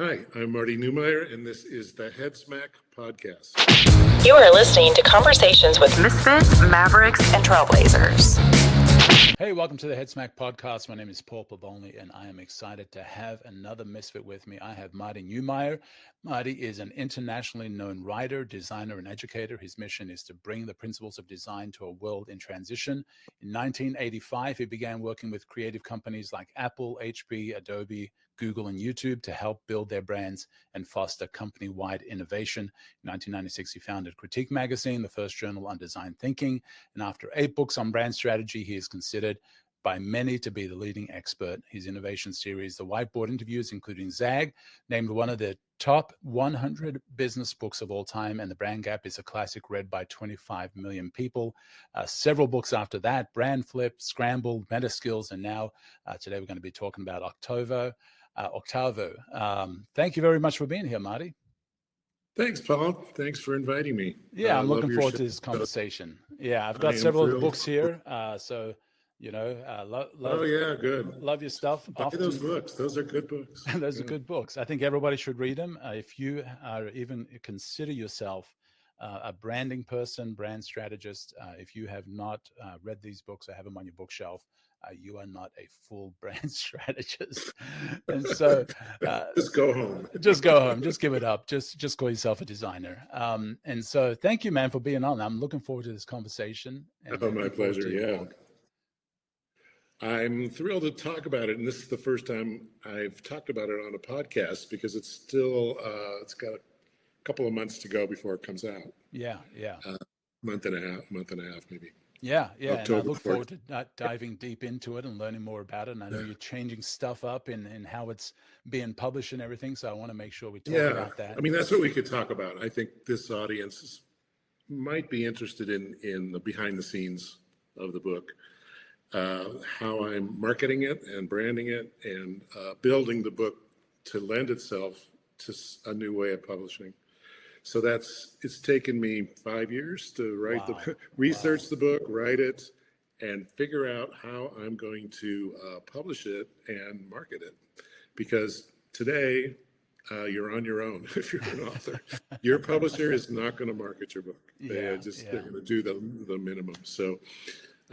Hi, I'm Marty Neumeier, and this is the Head Smack Podcast. You are listening to conversations with misfits, mavericks, and trailblazers. Hey, welcome to the Head Smack Podcast. My name is Paul Pavoni, and I am excited to have another misfit with me. I have Marty Neumeier. Marty is an internationally known writer, designer, and educator. His mission is to bring the principles of design to a world in transition. In 1985, he began working with creative companies like Apple, HP, Adobe, Google, and YouTube to help build their brands and foster company-wide innovation. In 1996, he founded Critique Magazine, the first journal on design thinking. And after 8 books on brand strategy, he is considered by many to be the leading expert. His innovation series, The Whiteboard Interviews, including Zag, named one of the top 100 business books of all time, and The Brand Gap is a classic read by 25 million people. Several books after that, Brand Flip, Scramble, Meta Skills, and now today we're going to be talking about Octavo. Thank you very much for being here, Marty. Thanks, Paul. Thanks for inviting me. Yeah, I'm looking forward to this conversation. Yeah, I've got several of the books here. Good. Love your stuff. Those books. Those are good books. Those are good books. I think everybody should read them. If you are even consider yourself a branding person, brand strategist, if you have not read these books or have them on your bookshelf, you are not a full brand strategist. And so just go home. Just go home. Just give it up. Just call yourself a designer. And so thank you, man, for being on. I'm looking forward to this conversation. My pleasure. Yeah. I'm thrilled to talk about it. And this is the first time I've talked about it on a podcast because it's still, it's got a couple of months to go before it comes out. Yeah. Month and a half maybe. Yeah. October, and I look forward to diving deep into it and learning more about it. And I know you're changing stuff up in how it's being published and everything. So I want to make sure we talk about that. I mean, that's what we could talk about. I think this audience might be interested in the behind the scenes of the book, how I'm marketing it and branding it and building the book to lend itself to a new way of publishing. So it's taken me 5 years to write research the book, write it, and figure out how I'm going to publish it and market it. Because today, you're on your own if you're an author. Your publisher is not going to market your book. They're going to do the minimum. So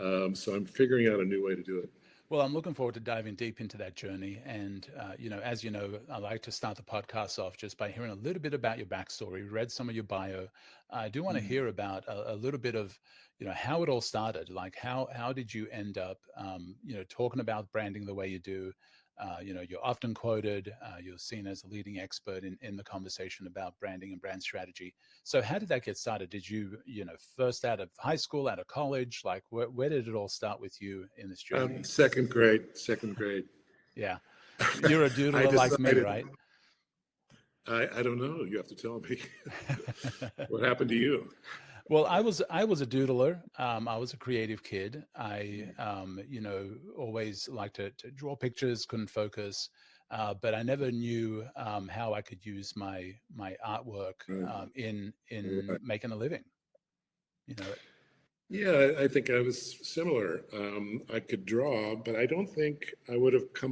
I'm figuring out a new way to do it. Well, I'm looking forward to diving deep into that journey. And, as you know, I like to start the podcast off just by hearing a little bit about your backstory. Read some of your bio. I do want to hear about a little bit of, how it all started. Like how did you end up, talking about branding the way you do? You're often quoted, you're seen as a leading expert in the conversation about branding and brand strategy. So how did that get started? Did you, first out of high school, out of college? Like where did it all start with you in this journey? Second grade. Yeah. You're a doodler like me, right? I don't know. You have to tell me. What happened to you? Well, I was a doodler. I was a creative kid. I, always liked to draw pictures, couldn't focus, but I never knew how I could use my artwork in making a living. Yeah, I think I was similar. I could draw, but I don't think I would have come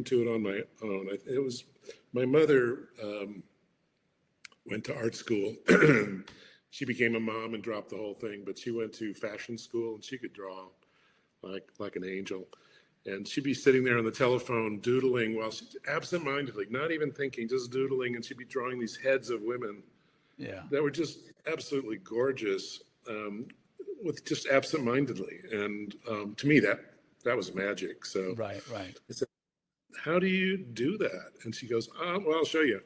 to it on my own. It was my mother went to art school. She became a mom and dropped the whole thing, but she went to fashion school and she could draw like an angel. And she'd be sitting there on the telephone doodling while she absentmindedly, not even thinking, just doodling. And she'd be drawing these heads of women that were just absolutely gorgeous with just absentmindedly. And to me, that was magic. So right. I said, how do you do that? And she goes, well, I'll show you.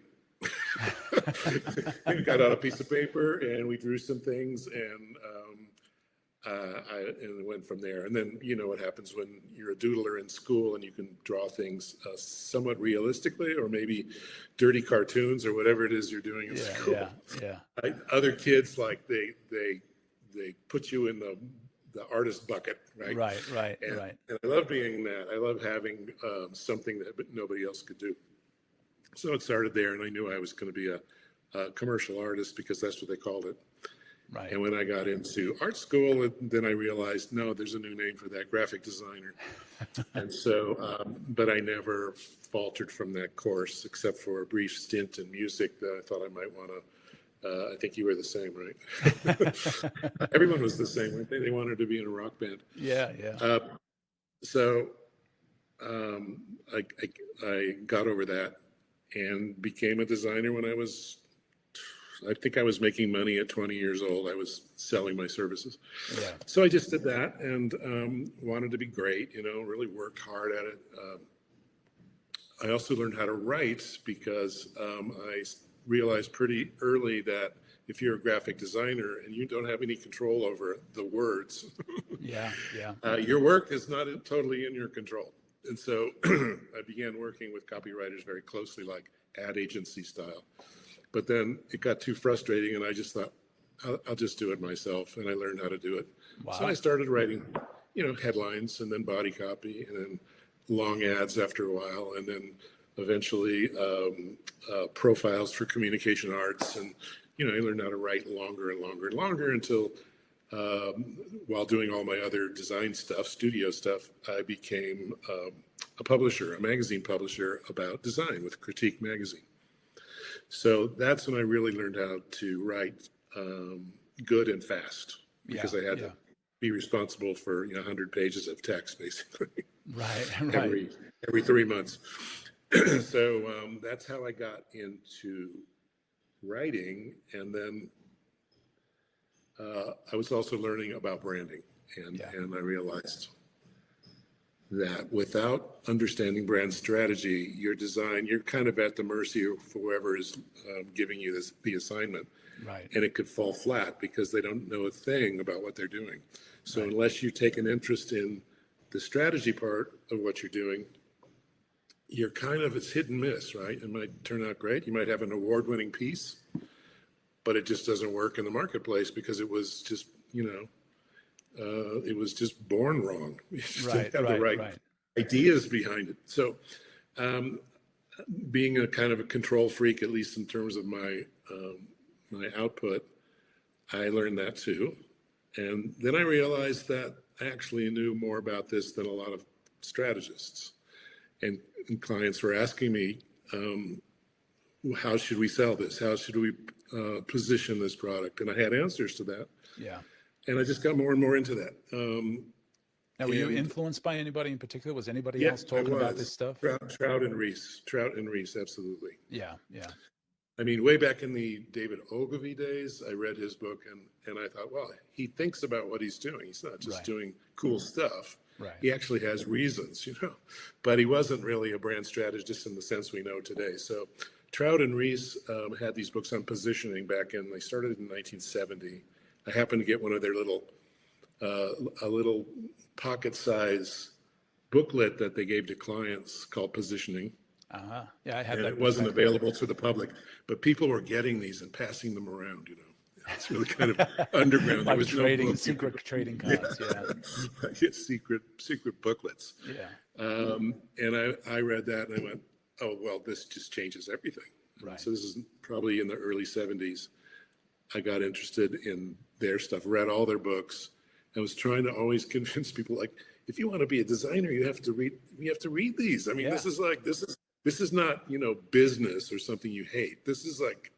We got out a piece of paper and we drew some things and it went from there. And then you know what happens when you're a doodler in school and you can draw things somewhat realistically, or maybe dirty cartoons or whatever it is you're doing in school. Yeah. Other kids, like they put you in the artist bucket, right? Right. And I love being that. I love having something that nobody else could do. So it started there, and I knew I was going to be a commercial artist because that's what they called it. Right. And when I got into art school, then I realized, no, there's a new name for that, graphic designer. And so, but I never faltered from that course, except for a brief stint in music that I thought I might want to. I think you were the same, right? Everyone was the same, weren't they? They wanted to be in a rock band. Yeah, yeah. So I got over that and became a designer when I think I was making money at 20 years old. I was selling my services. Yeah. So I just did that and wanted to be great, really worked hard at it. I also learned how to write because I realized pretty early that if you're a graphic designer and you don't have any control over the words, yeah, your work is not totally in your control. And so I began working with copywriters very closely, like ad agency style. But then it got too frustrating, and I just thought, I'll just do it myself, and I learned how to do it. Wow. So I started writing, headlines, and then body copy, and then long ads after a while, and then eventually profiles for communication arts, and I learned how to write longer and longer and longer until, while doing all my other design stuff, studio stuff, I became a publisher, a magazine publisher about design with Critique Magazine. So that's when I really learned how to write good and fast, because I had to be responsible for 100 pages of text, basically. Right. Every 3 months. So that's how I got into writing, and then I was also learning about branding, and I realized that without understanding brand strategy, your design, you're kind of at the mercy of whoever is giving you the assignment. Right. And it could fall flat because they don't know a thing about what they're doing. So unless you take an interest in the strategy part of what you're doing, you're it's hit and miss, right? It might turn out great. You might have an award-winning piece, but it just doesn't work in the marketplace because it was just, it was just born wrong. You just didn't have the right ideas behind it. So being a kind of a control freak, at least in terms of my output, I learned that too. And then I realized that I actually knew more about this than a lot of strategists. And clients were asking me, how should we sell this? How should we position this product? And I had answers to that. Yeah. And I just got more and more into that. Now, were you influenced by anybody in particular? Was anybody else talking about this stuff? Trout and Reese, absolutely. Yeah. I mean, way back in the David Ogilvy days, I read his book and I thought, well, he thinks about what he's doing. He's not just doing cool stuff. Right. He actually has reasons, but he wasn't really a brand strategist in the sense we know today. So Trout and Reese had these books on positioning back in, they started in 1970. I happened to get one of their a little pocket-size booklet that they gave to clients called Positioning. Yeah, I had and that. It wasn't available to the public, but people were getting these and passing them around, It's really kind of underground. Like there was trading, no book. secret trading cards, secret booklets. Yeah. And I read that and I went, oh, well, this just changes everything. Right. So this is probably in the early 70s. I got interested in their stuff, read all their books. I was trying to always convince people, like, if you want to be a designer, you have to read these. I mean, this is not, business or something you hate. This is like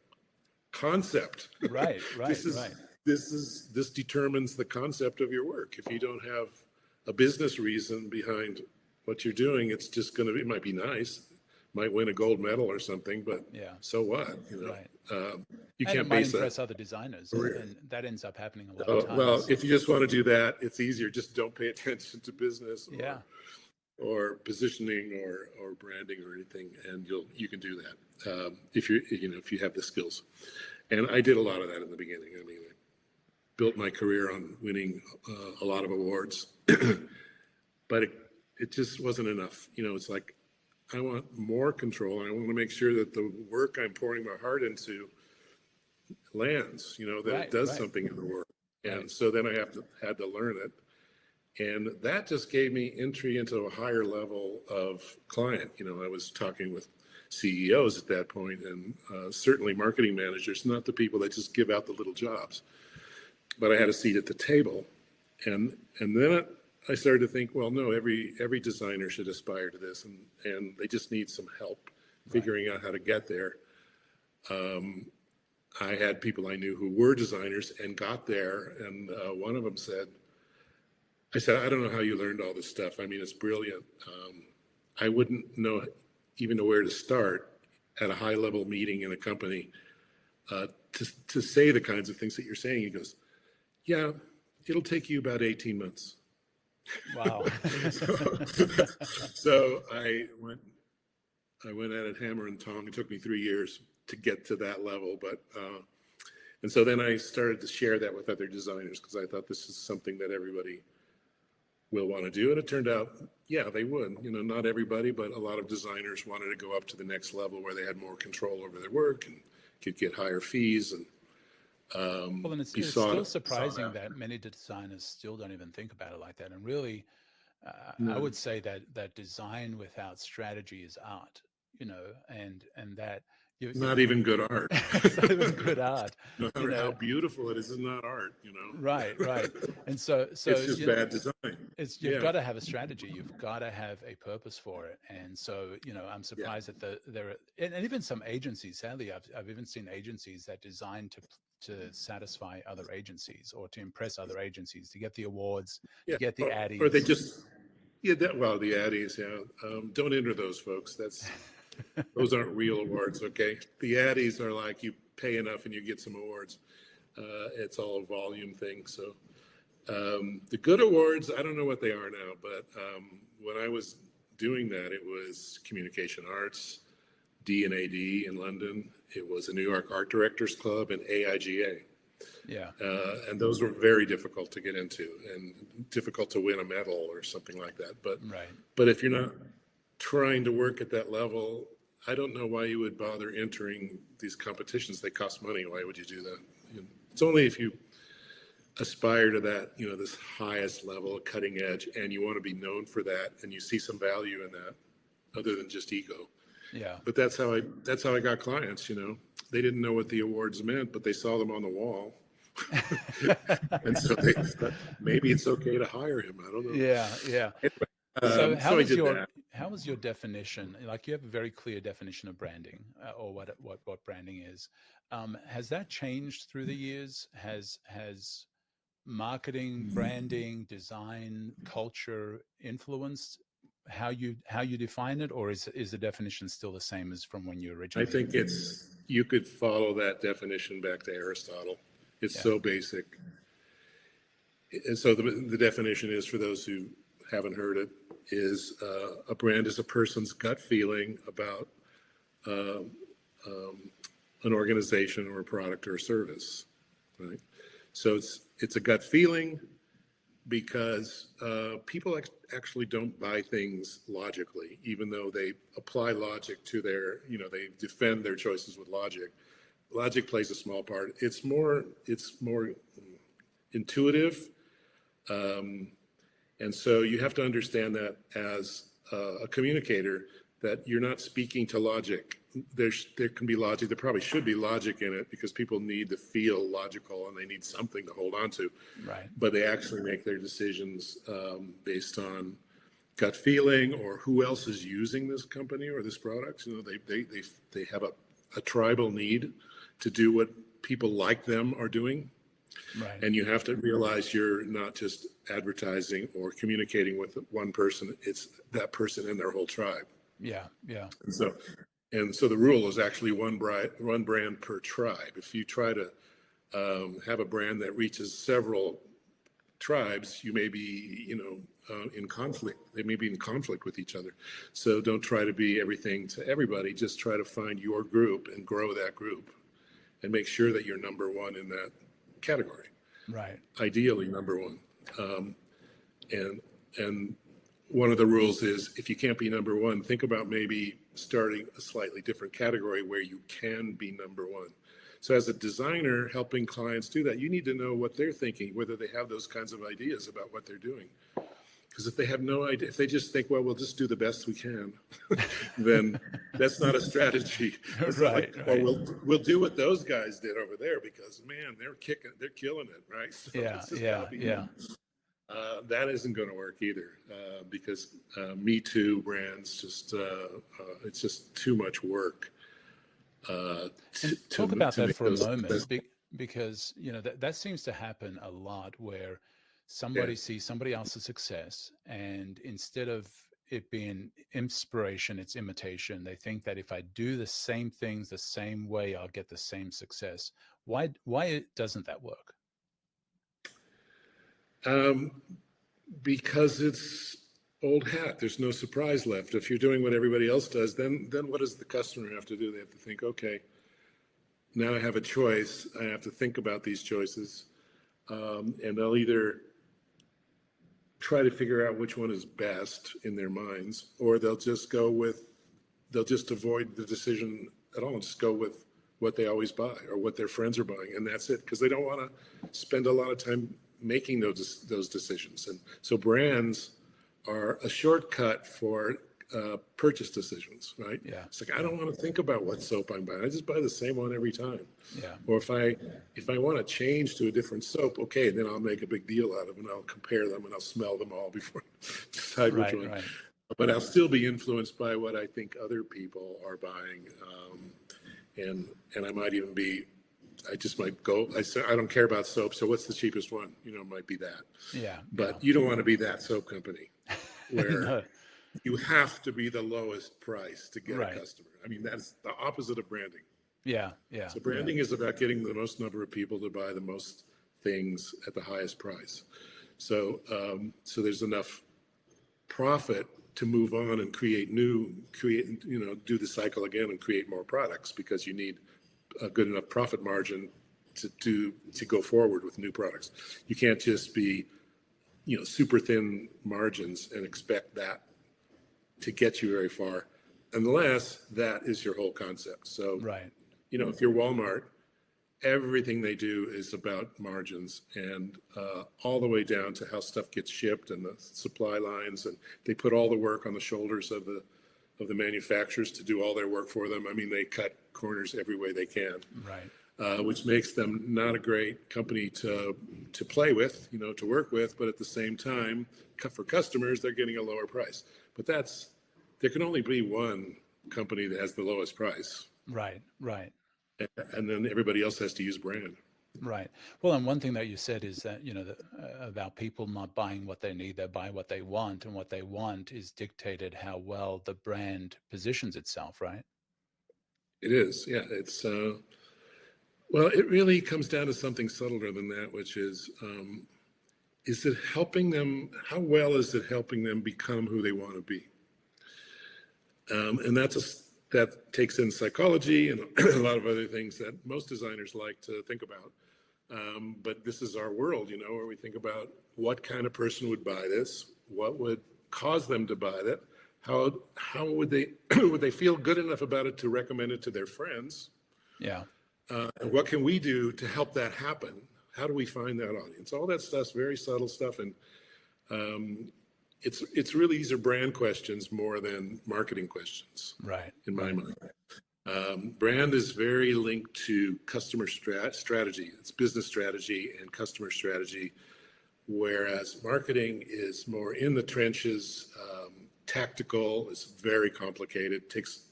concept. Right. This determines the concept of your work. If you don't have a business reason behind what you're doing, it's just it might be nice, might win a gold medal or something, but so what? You and can't it might base impress that. other designers, and that ends up happening a lot of times. Well, if you just want to do that, it's easier. Just don't pay attention to business or positioning or branding or anything, and you can do that if you have the skills. And I did a lot of that in the beginning. I mean, I built my career on winning a lot of awards, but it just wasn't enough. It's like I want more control. I want to make sure that the work I'm pouring my heart into lands, that it does something in the world. And so then I had to learn it. And that just gave me entry into a higher level of client. I was talking with CEOs at that point, and certainly marketing managers, not the people that just give out the little jobs. but I had a seat at the table. And then I started to think, well, no, every designer should aspire to this, and they just need some help figuring out how to get there. I had people I knew who were designers and got there, and one of them said, I said, I don't know how you learned all this stuff. I mean, it's brilliant. I wouldn't even know where to start at a high-level meeting in a company to say the kinds of things that you're saying. He goes, yeah, it'll take you about 18 months. Wow. So I went at it hammer and tong. It took me 3 years to get to that level, but and so then I started to share that with other designers because I thought this is something that everybody will want to do, and it turned out, yeah, they would. You know, not everybody, but a lot of designers wanted to go up to the next level where they had more control over their work and could get higher fees. And well, and it's still surprising that many designers still don't even think about it like that. And really, I would say that design without strategy is art, you know, and that not even good art. It's not even good art. No matter how beautiful it is not art, you know. Right. And so it's just bad design. You've got to have a strategy. You've got to have a purpose for it. And so, you know, I'm surprised that there are, and even some agencies. Sadly, I've even seen agencies that design to satisfy other agencies or to impress other agencies, to get the awards, to get the addies. Or they just the addies. Yeah, don't enter those folks. Those aren't real awards, okay? The addies are like you pay enough and you get some awards. It's all a volume thing. So the good awards, I don't know what they are now, but when I was doing that, it was Communication Arts, D&AD in London. It was a New York Art Directors Club and AIGA. Yeah. And those were very difficult to get into and difficult to win a medal or something like that. But if you're not trying to work at that level, I don't know why you would bother entering these competitions. They cost money. Why would you do that? It's only if you aspire to that, you know, this highest level, cutting edge, and you want to be known for that, and you see some value in that, other than just ego. Yeah. But that's how I got clients. You know, they didn't know what the awards meant, but they saw them on the wall. And so they thought, maybe it's okay to hire him. I don't know. Yeah. So how was your definition? Like, you have a very clear definition of branding, or what branding is. Has that changed through the years? Has marketing, branding, design, culture influenced how you define it, or is the definition still the same as from when you originally? I think you could follow that definition back to Aristotle. It's so basic. And so the definition is, for those who haven't heard it, is a brand is a person's gut feeling about an organization or a product or a service, right? So it's a gut feeling because people actually don't buy things logically, even though they apply logic to their, you know, they defend their choices with logic. Logic plays a small part. It's more intuitive. And so you have to understand that as a communicator, that you're not speaking to logic. There can be logic. There probably should be logic in it because people need to feel logical and they need something to hold on to. Right. But they actually make their decisions based on gut feeling or who else is using this company or this product. You know, they have a tribal need to do what people like them are doing. Right. And you have to realize you're not just advertising or communicating with one person, it's that person and their whole tribe. Yeah. And so the rule is actually one brand per tribe. If you try to have a brand that reaches several tribes, you may be, you know, in conflict. They may be in conflict with each other. So don't try to be everything to everybody. Just try to find your group and grow that group and make sure that you're number one in that category. Right. Ideally number one. And one of the rules is, if you can't be number one, think about maybe starting a slightly different category where you can be number one. So as a designer helping clients do that, you need to know what they're thinking, whether they have those kinds of ideas about what they're doing. Because if they have no idea, if they just think, well, we'll just do the best we can, then that's not a strategy. It's not Right, like, right. well, we'll do what those guys did over there because, man, they're killing it, right? So Yeah, it's just yeah, gotta be yeah. that isn't going to work either because Me Too brands it's just too much work. Talk about to that make for a those moment, because that seems to happen a lot, where somebody sees somebody else's success, and instead of it being inspiration, it's imitation. They think that if I do the same things the same way, I'll get the same success. Why doesn't that work? Because it's old hat. There's no surprise left. If you're doing what everybody else does, then what does the customer have to do? They have to think, okay, now I have a choice. I have to think about these choices, and they'll either try to figure out which one is best in their minds, or they'll just avoid the decision at all and just go with what they always buy or what their friends are buying, and that's it, because they don't want to spend a lot of time making those decisions. And so brands are a shortcut for purchase decisions, right? Yeah. It's like, I don't want to think about what soap I'm buying. I just buy the same one every time. Yeah. Or if I want to change to a different soap, okay, then I'll make a big deal out of it and I'll compare them and I'll smell them all before I decide which one. Right. But I'll still be influenced by what I think other people are buying. And I might even I just might go, I don't care about soap, so what's the cheapest one? It might be that. Yeah. But you don't want to be that soap company where No. you have to be the lowest price to get Right. a customer. I mean, that's the opposite of branding. Yeah. So branding is about getting the most number of people to buy the most things at the highest price. So there's enough profit to move on and do the cycle again and create more products, because you need a good enough profit margin to go forward with new products. You can't just be, super thin margins and expect that to get you very far, unless that is your whole concept. So, Right. If you're Walmart, everything they do is about margins, and all the way down to how stuff gets shipped and the supply lines, and they put all the work on the shoulders of the manufacturers to do all their work for them. I mean, they cut corners every way they can, Right. which makes them not a great company to play with, to work with. But at the same time, for customers, they're getting a lower price. But there can only be one company that has the lowest price. Right. And then everybody else has to use brand. Right. Well, and one thing that you said is that, about people not buying what they need, they buy what they want, and what they want is dictated how well the brand positions itself, right? It is, yeah. It's well, it really comes down to something subtler than that, which is it helping them? How well is it helping them become who they want to be? And that takes in psychology and a lot of other things that most designers like to think about. But this is our world, where we think about what kind of person would buy this, what would cause them to buy that, how would they would they feel good enough about it to recommend it to their friends? Yeah. And what can we do to help that happen? How do we find that audience? All that stuff's very subtle stuff, and it's really, these are brand questions more than marketing questions, Right. in my mind. Brand is very linked to customer strategy. It's business strategy and customer strategy, whereas marketing is more in the trenches, tactical. It's very complicated. Takes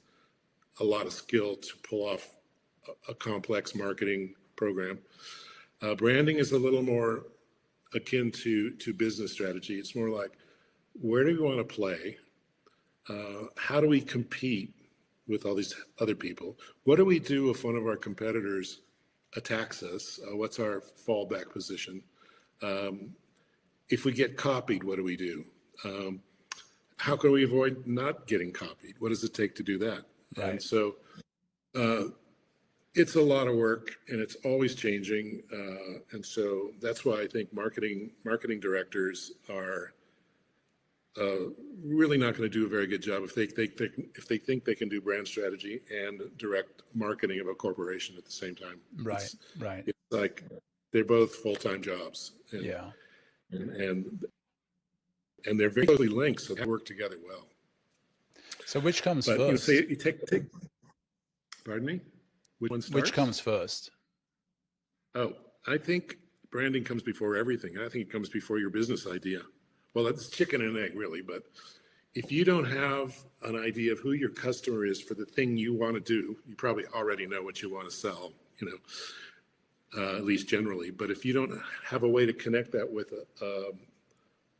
a lot of skill to pull off a complex marketing program. Branding is a little more akin to business strategy. It's more like, where do we want to play? How do we compete with all these other people? What do we do if one of our competitors attacks us? What's our fallback position? If we get copied, what do we do? How can we avoid not getting copied? What does it take to do that? Right. And so it's a lot of work, and it's always changing. And so that's why I think marketing directors are really not going to do a very good job if they think they can do brand strategy and direct marketing of a corporation at the same time. Right. It's like they're both full-time jobs. And, Yeah. and and they're very closely linked, so they work together well. So which comes But first? you take. Pardon me. Which one starts? Which comes first? Oh, I think branding comes before everything. I think it comes before your business idea. Well, that's chicken and egg, really. But if you don't have an idea of who your customer is for the thing you want to do, you probably already know what you want to sell, at least generally. But if you don't have a way to connect that with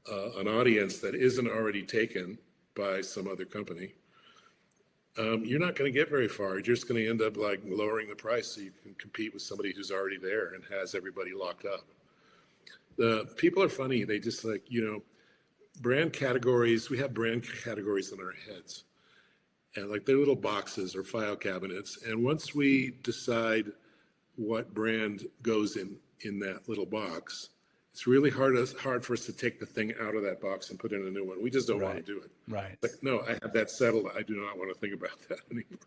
an audience that isn't already taken by some other company, you're not going to get very far. You're just going to end up like lowering the price so you can compete with somebody who's already there and has everybody locked up. The people are funny. They just brand categories. We have brand categories in our heads, and like they're little boxes or file cabinets. And once we decide what brand goes in that little box, it's really hard for us to take the thing out of that box and put in a new one. We just don't want to do it. Right. Like, no, I have that settled. I do not want to think about that anymore.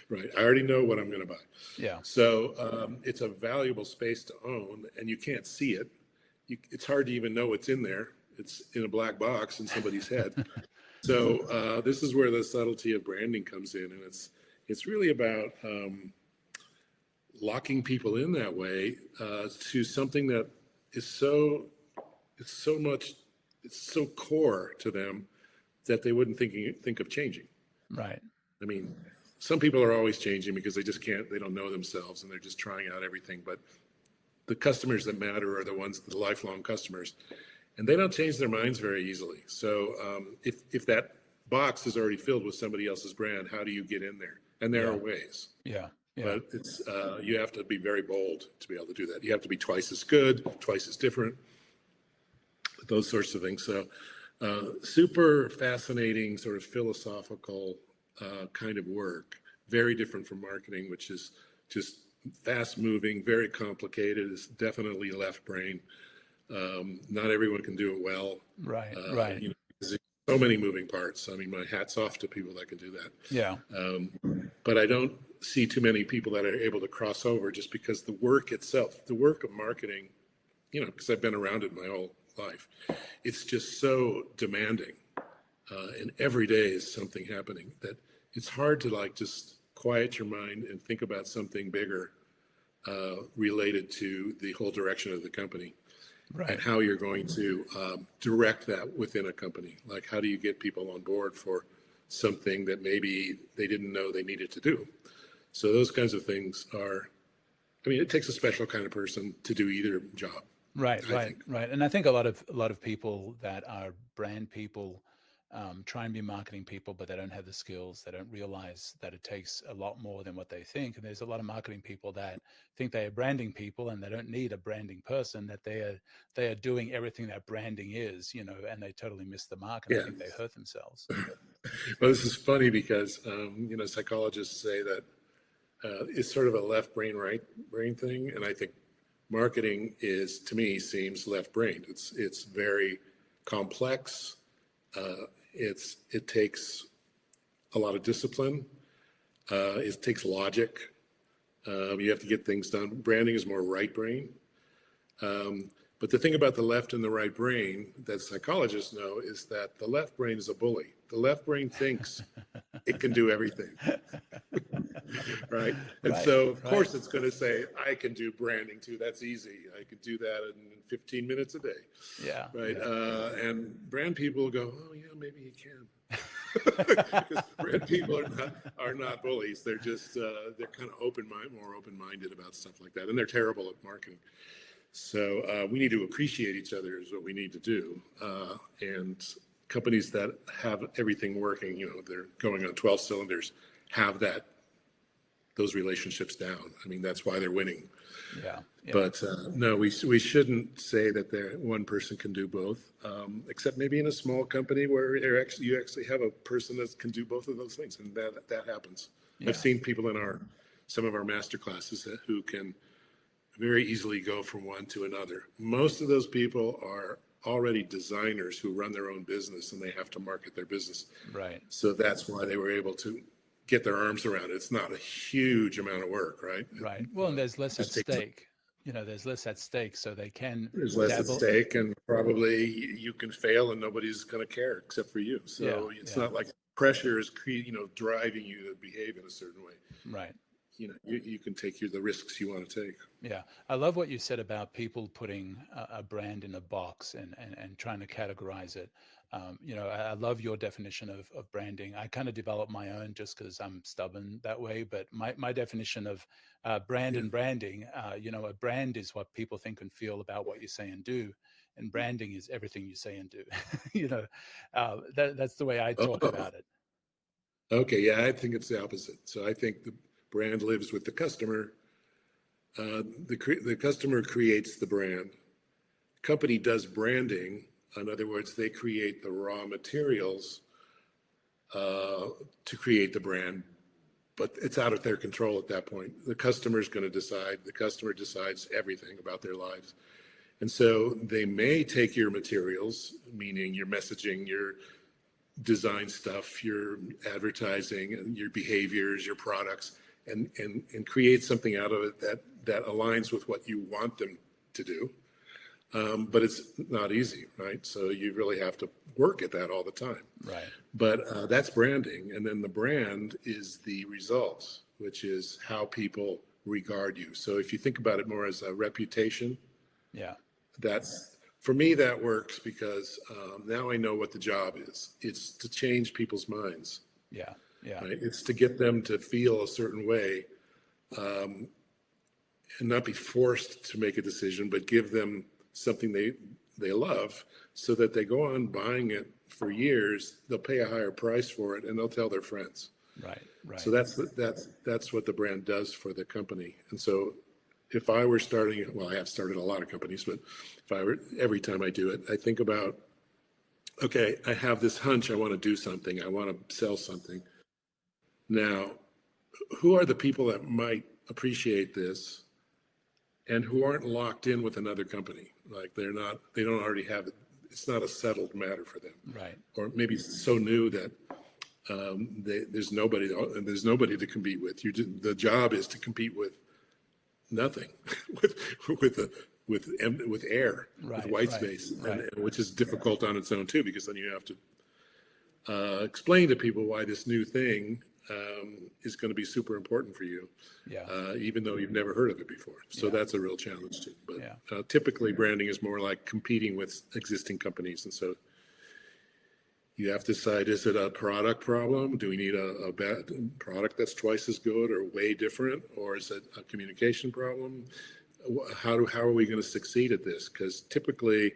Right. I already know what I'm going to buy. Yeah. So it's a valuable space to own, and you can't see it. It's hard to even know what's in there. It's in a black box in somebody's head. So this is where the subtlety of branding comes in, and it's really about locking people in that way to something that is so core to them that they wouldn't think of changing. Right. I mean, some people are always changing because they don't know themselves and they're just trying out everything. But the customers that matter are the lifelong customers, and they don't change their minds very easily. So if that box is already filled with somebody else's brand, how do you get in there? And there are ways. Yeah. Yeah. But it's you have to be very bold to be able to do that. You have to be twice as good, twice as different, those sorts of things. So super fascinating, sort of philosophical kind of work. Very different from marketing, which is just fast moving, very complicated. It's definitely left brain. Not everyone can do it well. Right. Right. There's so many moving parts. I mean, my hat's off to people that can do that. Yeah. But I don't see too many people that are able to cross over just because the work itself, the work of marketing, because I've been around it my whole life, it's just so demanding. And every day is something happening that it's hard to just quiet your mind and think about something bigger related to the whole direction of the company. Right. And how you're going to direct that within a company. Like, how do you get people on board for something that maybe they didn't know they needed to do? So those kinds of things it takes a special kind of person to do either job. Right. And I think a lot of people that are brand people try and be marketing people, but they don't have the skills. They don't realize that it takes a lot more than what they think. And there's a lot of marketing people that think they are branding people and they don't need a branding person, that they are doing everything that branding is, and they totally miss the mark, and I think they hurt themselves. Well, this is funny because, psychologists say that it's sort of a left brain, right brain thing. And I think marketing seems left brained. It's very complex. It takes a lot of discipline. It takes logic. You have to get things done. Branding is more right brain. But the thing about the left and the right brain that psychologists know is that the left brain is a bully. The left brain thinks it can do everything. Right? And so, of course, it's going to say, I can do branding too. That's easy. I could do that in 15 minutes a day. Yeah. Right. Yeah. And brand people go, oh, yeah, maybe he can. Because brand people are not bullies. They're just, they're kind of more open-minded about stuff like that. And they're terrible at marketing. So we need to appreciate each other is what we need to do. And companies that have everything working, they're going on 12 cylinders, have those relationships down. I mean, that's why they're winning. Yeah. But no, we shouldn't say that one person can do both, except maybe in a small company where you actually have a person that can do both of those things, and that happens. Yeah. I've seen people in some of our master classes who can very easily go from one to another. Most of those people are already designers who run their own business, and they have to market their business. Right. So that's why they were able to get their arms around it. It's not a huge amount of work, right? Right. Well, and there's less at stake. there's less at stake, so they can There's less at dabble. stake, and probably you can fail and nobody's going to care except for you. So it's not like pressure is driving you to behave in a certain way. Right. You can take the risks you want to take. Yeah, I love what you said about people putting a brand in a box and trying to categorize it. I love your definition of branding. I kind of developed my own just because I'm stubborn that way. But my definition of brand and branding, a brand is what people think and feel about what you say and do. And branding is everything you say and do. That's the way I talk about it. Okay, yeah, I think it's the opposite. So I think the brand lives with the customer. The customer creates the brand. Company does branding. In other words, they create the raw materials to create the brand, but it's out of their control at that point. The customer is going to decide. The customer decides everything about their lives. And so they may take your materials, meaning your messaging, your design stuff, your advertising, your behaviors, your products, and create something out of it that aligns with what you want them to do. But it's not easy, right? So you really have to work at that all the time. Right. But that's branding. And then the brand is the results, which is how people regard you. So if you think about it more as a reputation, for me, that works because now I know what the job is. It's to change people's minds. Yeah. Right? It's to get them to feel a certain way and not be forced to make a decision, but give them something they love so that they go on buying it for years. They'll pay a higher price for it and they'll tell their friends. Right. So that's what the brand does for the company. And so if I were starting, well, I have started a lot of companies, but every time I do it, I think about, okay, I have this hunch. I want to do something. I want to sell something. Now, who are the people that might appreciate this and who aren't locked in with another company? Like they don't already have it. It's not a settled matter for them. Right. Or maybe it's so new that there's nobody to compete with. The job is to compete with nothing, with air, with white space, which is difficult on its own too, because then you have to explain to people why this new thing is going to be super important for you, even though you've never heard of it before. So that's a real challenge too. But typically branding is more like competing with existing companies. And so you have to decide, is it a product problem? Do we need a bad product that's twice as good or way different? Or is it a communication problem? How are we going to succeed at this? Because typically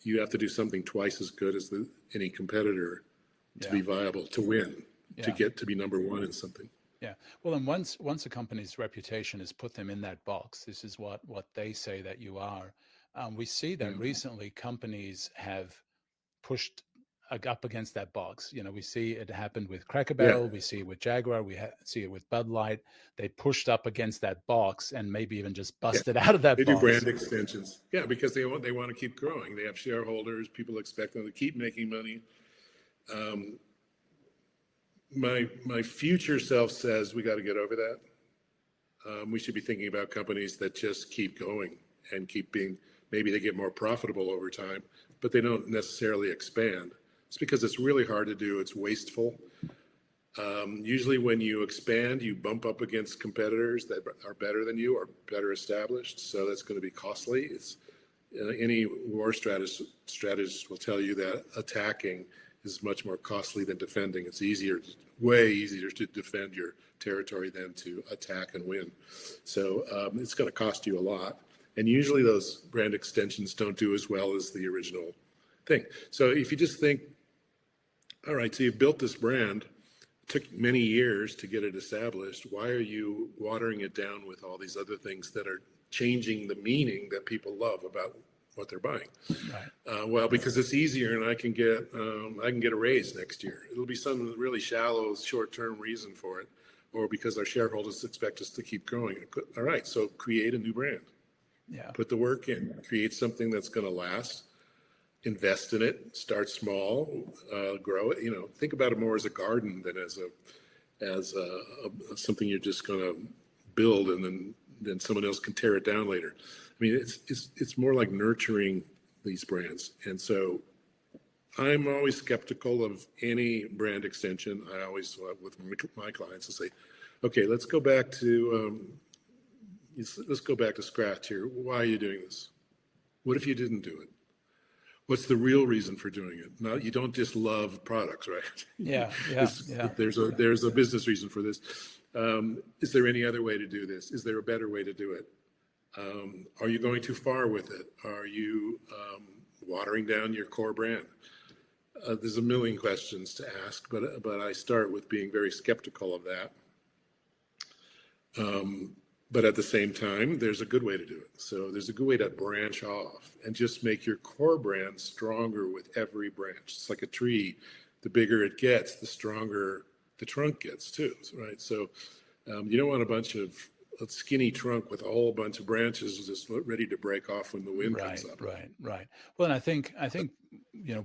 you have to do something twice as good as any competitor to be viable, to win. To get to be number one in something. Yeah. Well, and once a company's reputation has put them in that box, this is what they say that you are. We see that recently companies have pushed up against that box. We see it happened with Cracker Barrel. We see it with Jaguar. We see it with Bud Light. They pushed up against that box and maybe even just busted out of that box. They do brand extensions. Yeah, because they want to keep growing. They have shareholders. People expect them to keep making money. My future self says we got to get over that. We should be thinking about companies that just keep going and keep being, maybe they get more profitable over time, but they don't necessarily expand. It's because it's really hard to do. It's wasteful. Usually when you expand, you bump up against competitors that are better than you or better established. So that's going to be costly. It's any war strategist will tell you that attacking is much more costly than defending. It's way easier to defend your territory than to attack and win. So it's going to cost you a lot. And usually those brand extensions don't do as well as the original thing. So if you just think, all right, so you've built this brand, it took many years to get it established. Why are you watering it down with all these other things that are changing the meaning that people love about what they're buying? Right. Well, because it's easier, and I can get a raise next year. It'll be some really shallow, short-term reason for it, or because our shareholders expect us to keep growing. All right, so create a new brand. Yeah. Put the work in. Create something that's going to last. Invest in it. Start small. Grow it. Think about it more as a garden than as something you're just going to build and then then someone else can tear it down later. I mean, it's more like nurturing these brands. And so I'm always skeptical of any brand extension. I always, with my clients, I say, okay, let's go back to scratch here. Why are you doing this? What if you didn't do it? What's the real reason for doing it? Now, you don't just love products, right? Yeah. There's a business reason for this. Is there any other way to do this? Is there a better way to do it? Are you going too far with it? Are you watering down your core brand? There's a million questions to ask, but I start with being very skeptical of that. But at the same time, there's a good way to do it. So there's a good way to branch off and just make your core brand stronger with every branch. It's like a tree. The bigger it gets, the stronger the trunk gets too, right? So you don't want a bunch of a skinny trunk with a whole bunch of branches just ready to break off when the wind comes up. Right. Well, and I think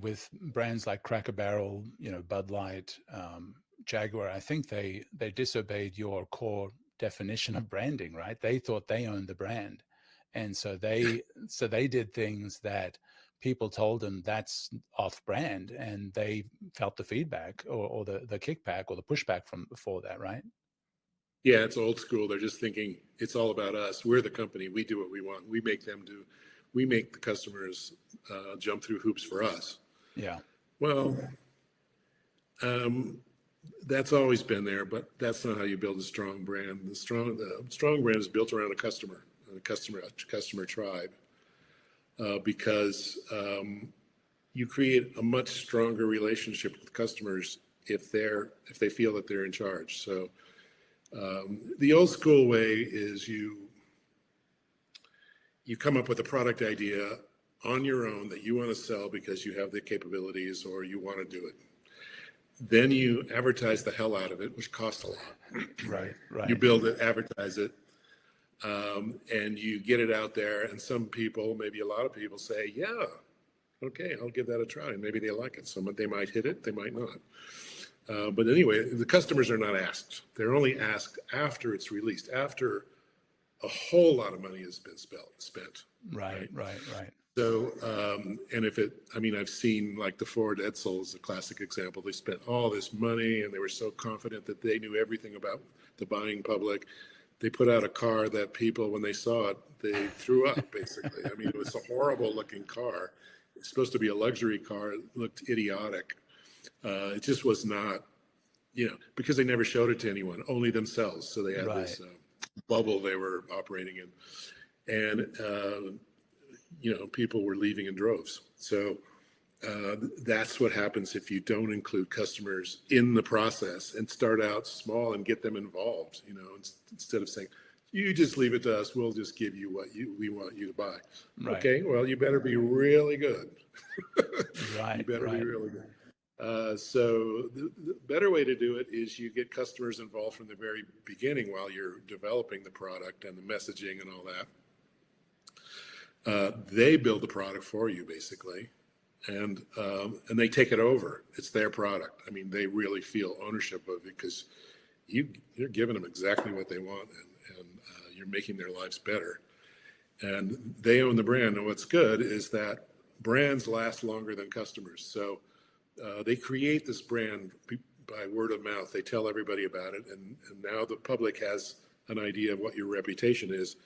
with brands like Cracker Barrel, Bud Light, Jaguar, I think they disobeyed your core definition of branding, right? They thought they owned the brand, and so they did things that people told them that's off brand, and they felt the feedback or the kickback or the pushback for that, right? Yeah, it's old school. They're just thinking it's all about us. We're the company. We do what we want. We make the customers jump through hoops for us. Yeah. Well, that's always been there, but that's not how you build a strong brand. The strong brand is built around a customer tribe, because you create a much stronger relationship with customers if they feel that they're in charge. So the old school way is you come up with a product idea on your own that you want to sell because you have the capabilities or you want to do it. Then you advertise the hell out of it, which costs a lot. Right. You build it, advertise it, and you get it out there. And some people, maybe a lot of people say, yeah, okay, I'll give that a try. And maybe they like it. They might hit it, they might not. But anyway, the customers are not asked. They're only asked after it's released, after a whole lot of money has been spent. Right. So, I've seen like the Ford Edsel is a classic example. They spent all this money and they were so confident that they knew everything about the buying public. They put out a car that people, when they saw it, they threw up, basically. I mean, it was a horrible looking car. It's supposed to be a luxury car. It looked idiotic. It just was not, because they never showed it to anyone, only themselves. So they had this bubble they were operating in. And, people were leaving in droves. So that's what happens if you don't include customers in the process and start out small and get them involved, instead of saying, you just leave it to us, we'll just give you what we want you to buy. Right. Okay, well, you better be really good. Right. You better be really good. So the better way to do it is you get customers involved from the very beginning while you're developing the product and the messaging and all that. They build the product for you, basically, and they take it over. It's their product. I mean, they really feel ownership of it because you're giving them exactly what they want, and you're making their lives better. And they own the brand. And what's good is that brands last longer than customers. So they create this brand by word of mouth. They tell everybody about it, and now the public has an idea of what your reputation is.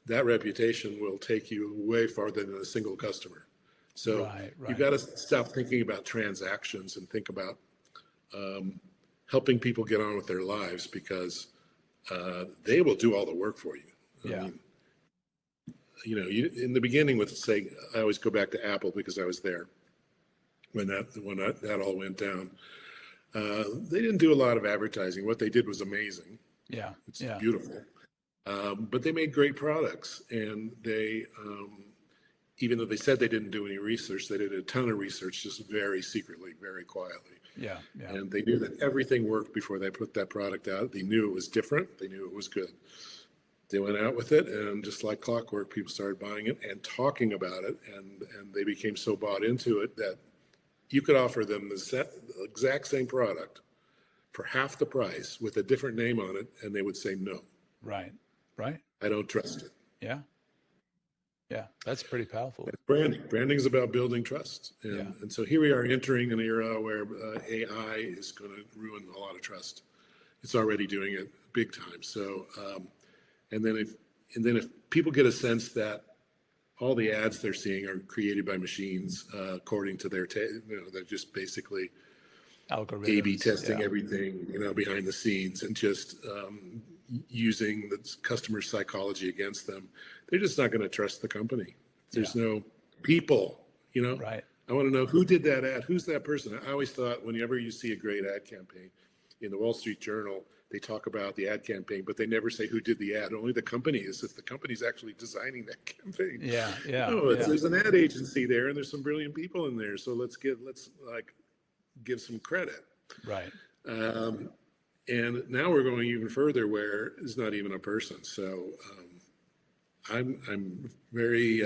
That reputation will take you way farther than a single customer. So you've got to stop thinking about transactions and think about helping people get on with their lives, because they will do all the work for you. I mean, in the beginning with, say, I always go back to Apple because I was there when that all went down. They didn't do a lot of advertising. What they did was amazing. Yeah. It's beautiful. But they made great products, and they, even though they said they didn't do any research, they did a ton of research, just very secretly, very quietly. Yeah. And they knew that everything worked before they put that product out. They knew it was different. They knew it was good. They went out with it, and just like clockwork, people started buying it and talking about it, and they became so bought into it that you could offer them the exact same product for half the price with a different name on it, and they would say no. Right. Right. I don't trust it. Yeah. Yeah. That's pretty powerful. Branding is about building trust. Yeah. And so here we are entering an era where AI is going to ruin a lot of trust. It's already doing it big time. So, and then if people get a sense that all the ads they're seeing are created by machines, according to their, they're just basically Algorithms. A/B testing everything, behind the scenes, and just using the customer psychology against them. They're just not going to trust the company. There's no people, Right. I want to know who did that ad. Who's that person? I always thought whenever you see a great ad campaign in the Wall Street Journal, they talk about the ad campaign, but they never say who did the ad. Only the company is if the company's actually designing that campaign. Yeah. Yeah. No, there's an ad agency there, and there's some brilliant people in there. So let's give some credit. Right. And now we're going even further where it's not even a person. So I'm very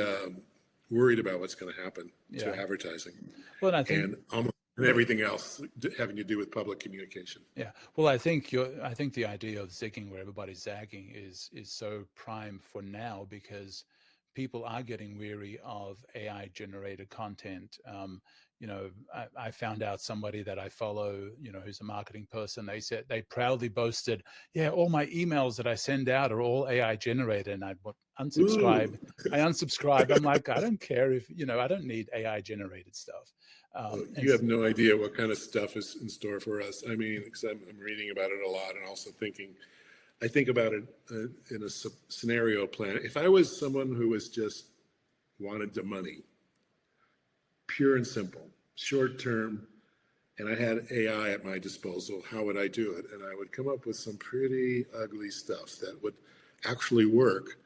worried about what's going to happen to advertising. Well, and I think, and almost everything else having to do with public communication. yeah. Well, I think the idea of zigging where everybody's zagging is so prime for now, because people are getting weary of AI generated content. I found out somebody that I follow, who's a marketing person. They said they proudly boasted, yeah, all my emails that I send out are all AI generated, and I unsubscribe. Ooh. I unsubscribe. I'm like, I don't care if, I don't need AI generated stuff. You have no idea what kind of stuff is in store for us. I mean, because I'm reading about it a lot, and also I think about it in a scenario plan. If I was someone who was just wanted the money, pure and simple, short term, and I had AI at my disposal, how would I do it? And I would come up with some pretty ugly stuff that would actually work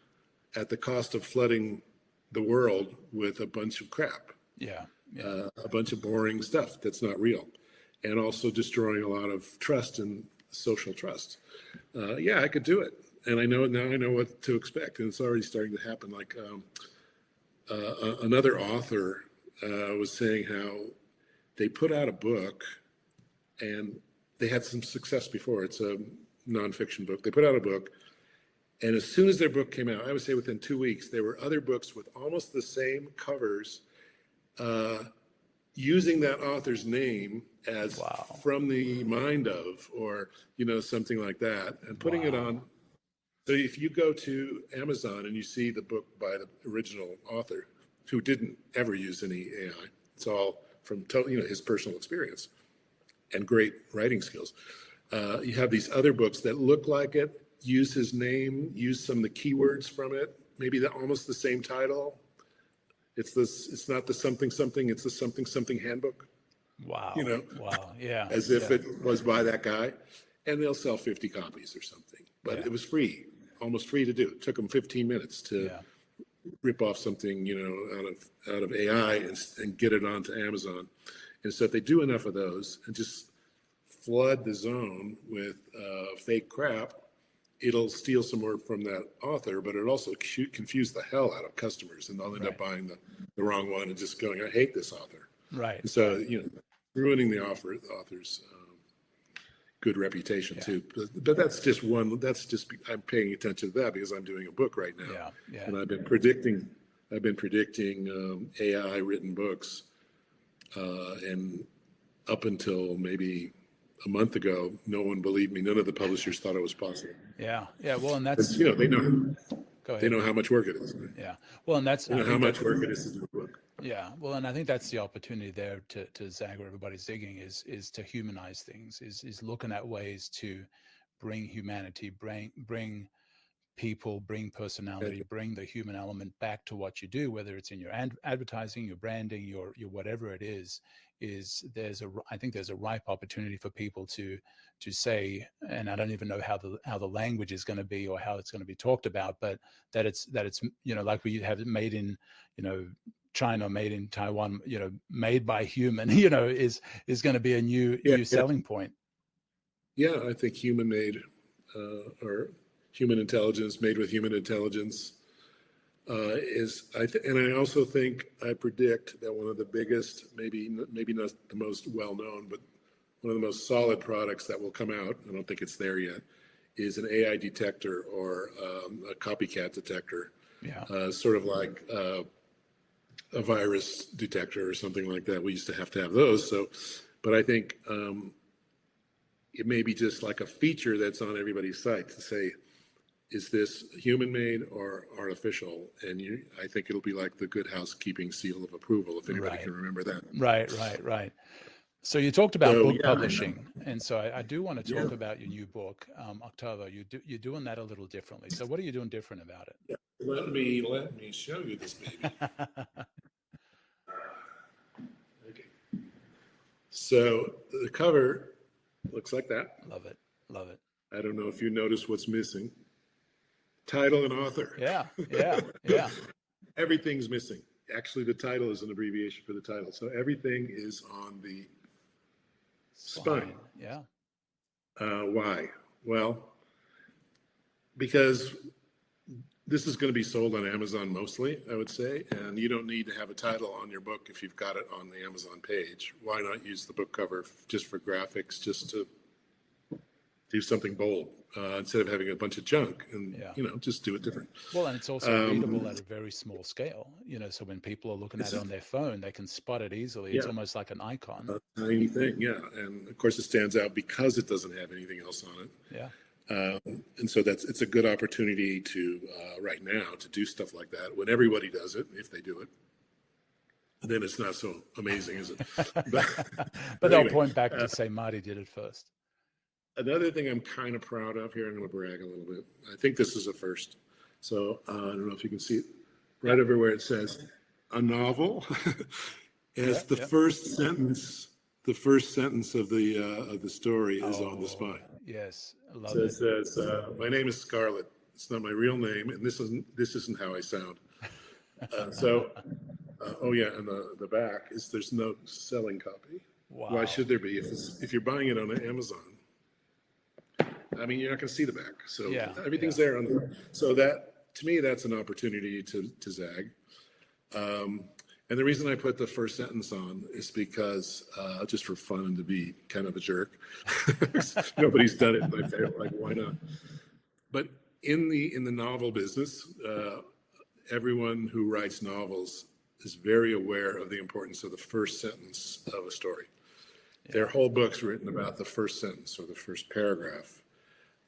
at the cost of flooding the world with a bunch of crap. Yeah. A bunch of boring stuff that's not real, and also destroying a lot of trust and social trust. I could do it, and I know what to expect, and it's already starting to happen. Like another author was saying how they put out a book, and they had some success before. It's a nonfiction book. They put out a book, and as soon as their book came out, I would say within 2 weeks, there were other books with almost the same covers, using that author's name as from the mind of, or something like that, and putting it on. So if you go to Amazon and you see the book by the original author, who didn't ever use any AI, it's all from his personal experience and great writing skills. You have these other books that look like it, use his name, use some of the keywords from it, maybe almost the same title. It's not the something, it's the something handbook. Wow. Wow. Yeah. As if it was by that guy. And they'll sell 50 copies or something. But it was free, almost free to do. It took them 15 minutes to rip off something, out of AI and get it onto Amazon. And so if they do enough of those and just flood the zone with fake crap, it'll steal some more from that author, but it also confuse the hell out of customers, and they'll end up buying the wrong one and just going, I hate this author. Right. And so, ruining the author's good reputation too. But that's just I'm paying attention to that because I'm doing a book right now. Yeah. And I've been predicting AI written books, and up until maybe a month ago, no one believed me. None of the publishers thought it was possible. Yeah. Well, and that's they know how much work it is. Yeah. Well, and that's how much work it is to do a book. Yeah. Well, and I think that's the opportunity there to zag where everybody's zigging is to humanize things, is looking at ways to bring humanity, bring people, bring personality, bring the human element back to what you do, whether it's in your advertising, your branding, your whatever it is I think there's a ripe opportunity for people to say, and I don't even know how the language is going to be or how it's going to be talked about, but that it's like we have it made in China, made in Taiwan, made by human, is going to be a new selling point. Yeah, I think human made or human intelligence made with human intelligence and I also think I predict that one of the biggest, maybe not the most well known, but one of the most solid products that will come out, I don't think it's there yet, is an AI detector or a copycat detector, Yeah. sort of like a virus detector or something like that. We used to have those. So, but I think it may be just like a feature that's on everybody's site to say, is this human-made or artificial? And I think it'll be like the Good Housekeeping seal of approval, if anybody can remember that. Right. So you talked about book yeah. publishing, and so I do want to talk Yeah. about your new book, Octavo. You're doing that a little differently. So what are you doing different about it? Yeah. Let me show you this baby. Okay. So the cover looks like that. Love it. I don't know if you notice what's missing. Title and author. Yeah. Everything's missing. Actually, the title is an abbreviation for the title. So everything is on the spine. Yeah. Why? Well, because this is going to be sold on Amazon mostly, I would say, and you don't need to have a title on your book if you've got it on the Amazon page. Why not use the book cover just for graphics, just to do something bold instead of having a bunch of junk and, just do it different. Well, and it's also readable at a very small scale, so when people are looking at it on their phone, they can spot it easily. It's almost like an icon. A tiny thing, yeah. And of course it stands out because it doesn't have anything else on it. Yeah. And so it's a good opportunity to right now to do stuff like that when everybody does it, if they do it. Then it's not so amazing, is it? But they'll point back to say Marty did it first. Another thing I'm kind of proud of here, I'm going to brag a little bit. I think this is a first. So I don't know if you can see it right over where it says a novel. As the first sentence of the story is on the spine. Yes, I love So it. it says, "My name is Scarlett. It's not my real name, and this isn't how I sound." And the back is there's no selling copy. Wow. Why should there be if you're buying it on Amazon? I mean, you're not going to see the back, so everything's there on the front. So that, to me, that's an opportunity to zag. And the reason I put the first sentence on is because just for fun and to be kind of a jerk. Nobody's done it, and I feel like, why not? But in the novel business, everyone who writes novels is very aware of the importance of the first sentence of a story. Their whole book's written about the first sentence or the first paragraph.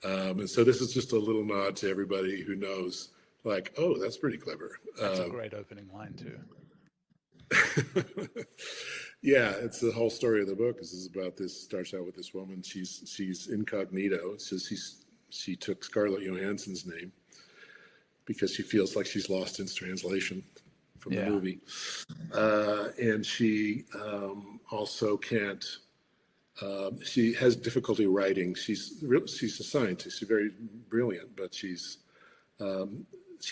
And so this is just a little nod to everybody who knows, like, oh, that's pretty clever. That's a great opening line too. Yeah, it's the whole story of the book. This is about this. Starts out with this woman. She's incognito. So she took Scarlett Johansson's name because she feels like she's lost in translation from the movie, and she also can't. She has difficulty writing. She's a scientist. She's very brilliant, but she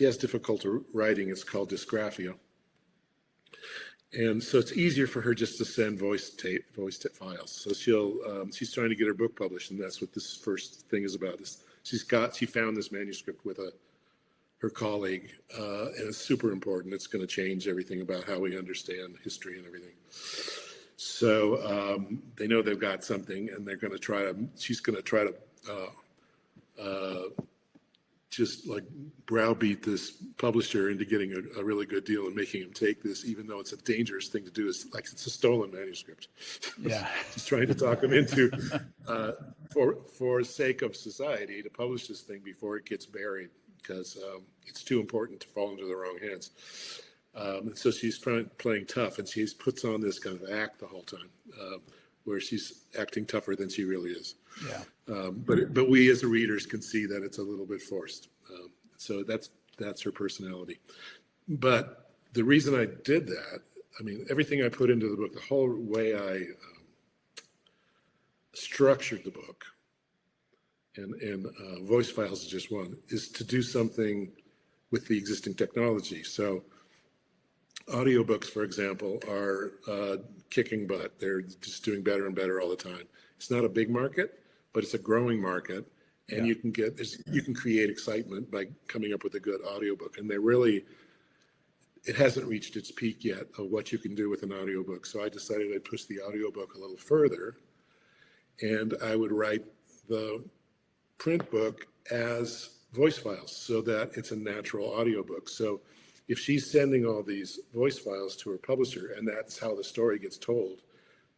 has difficulty writing. It's called dysgraphia. And so it's easier for her just to send voice tape files. So she's trying to get her book published, and that's what this first thing is about. She found this manuscript with her colleague, and it's super important. It's going to change everything about how we understand history and everything. So they know they've got something, and she's going to try to just like browbeat this publisher into getting a really good deal and making him take this, even though it's a dangerous thing to do. It's like it's a stolen manuscript. Yeah. She's trying to talk him into, for sake of society, to publish this thing before it gets buried, because it's too important to fall into the wrong hands. And so she's playing tough, and she puts on this kind of act the whole time, where she's acting tougher than she really is. Yeah. But we as the readers can see that it's a little bit forced. So that's her personality. But the reason I did that, I mean, everything I put into the book, the whole way I structured the book, and voice files is just one, is to do something with the existing technology. So audiobooks, for example, are kicking butt. They're just doing better and better all the time. It's not a big market, but it's a growing market, and you can create excitement by coming up with a good audiobook. And it hasn't reached its peak yet of what you can do with an audiobook. So I decided I'd push the audiobook a little further, and I would write the print book as voice files so that it's a natural audiobook. So if she's sending all these voice files to her publisher and that's how the story gets told,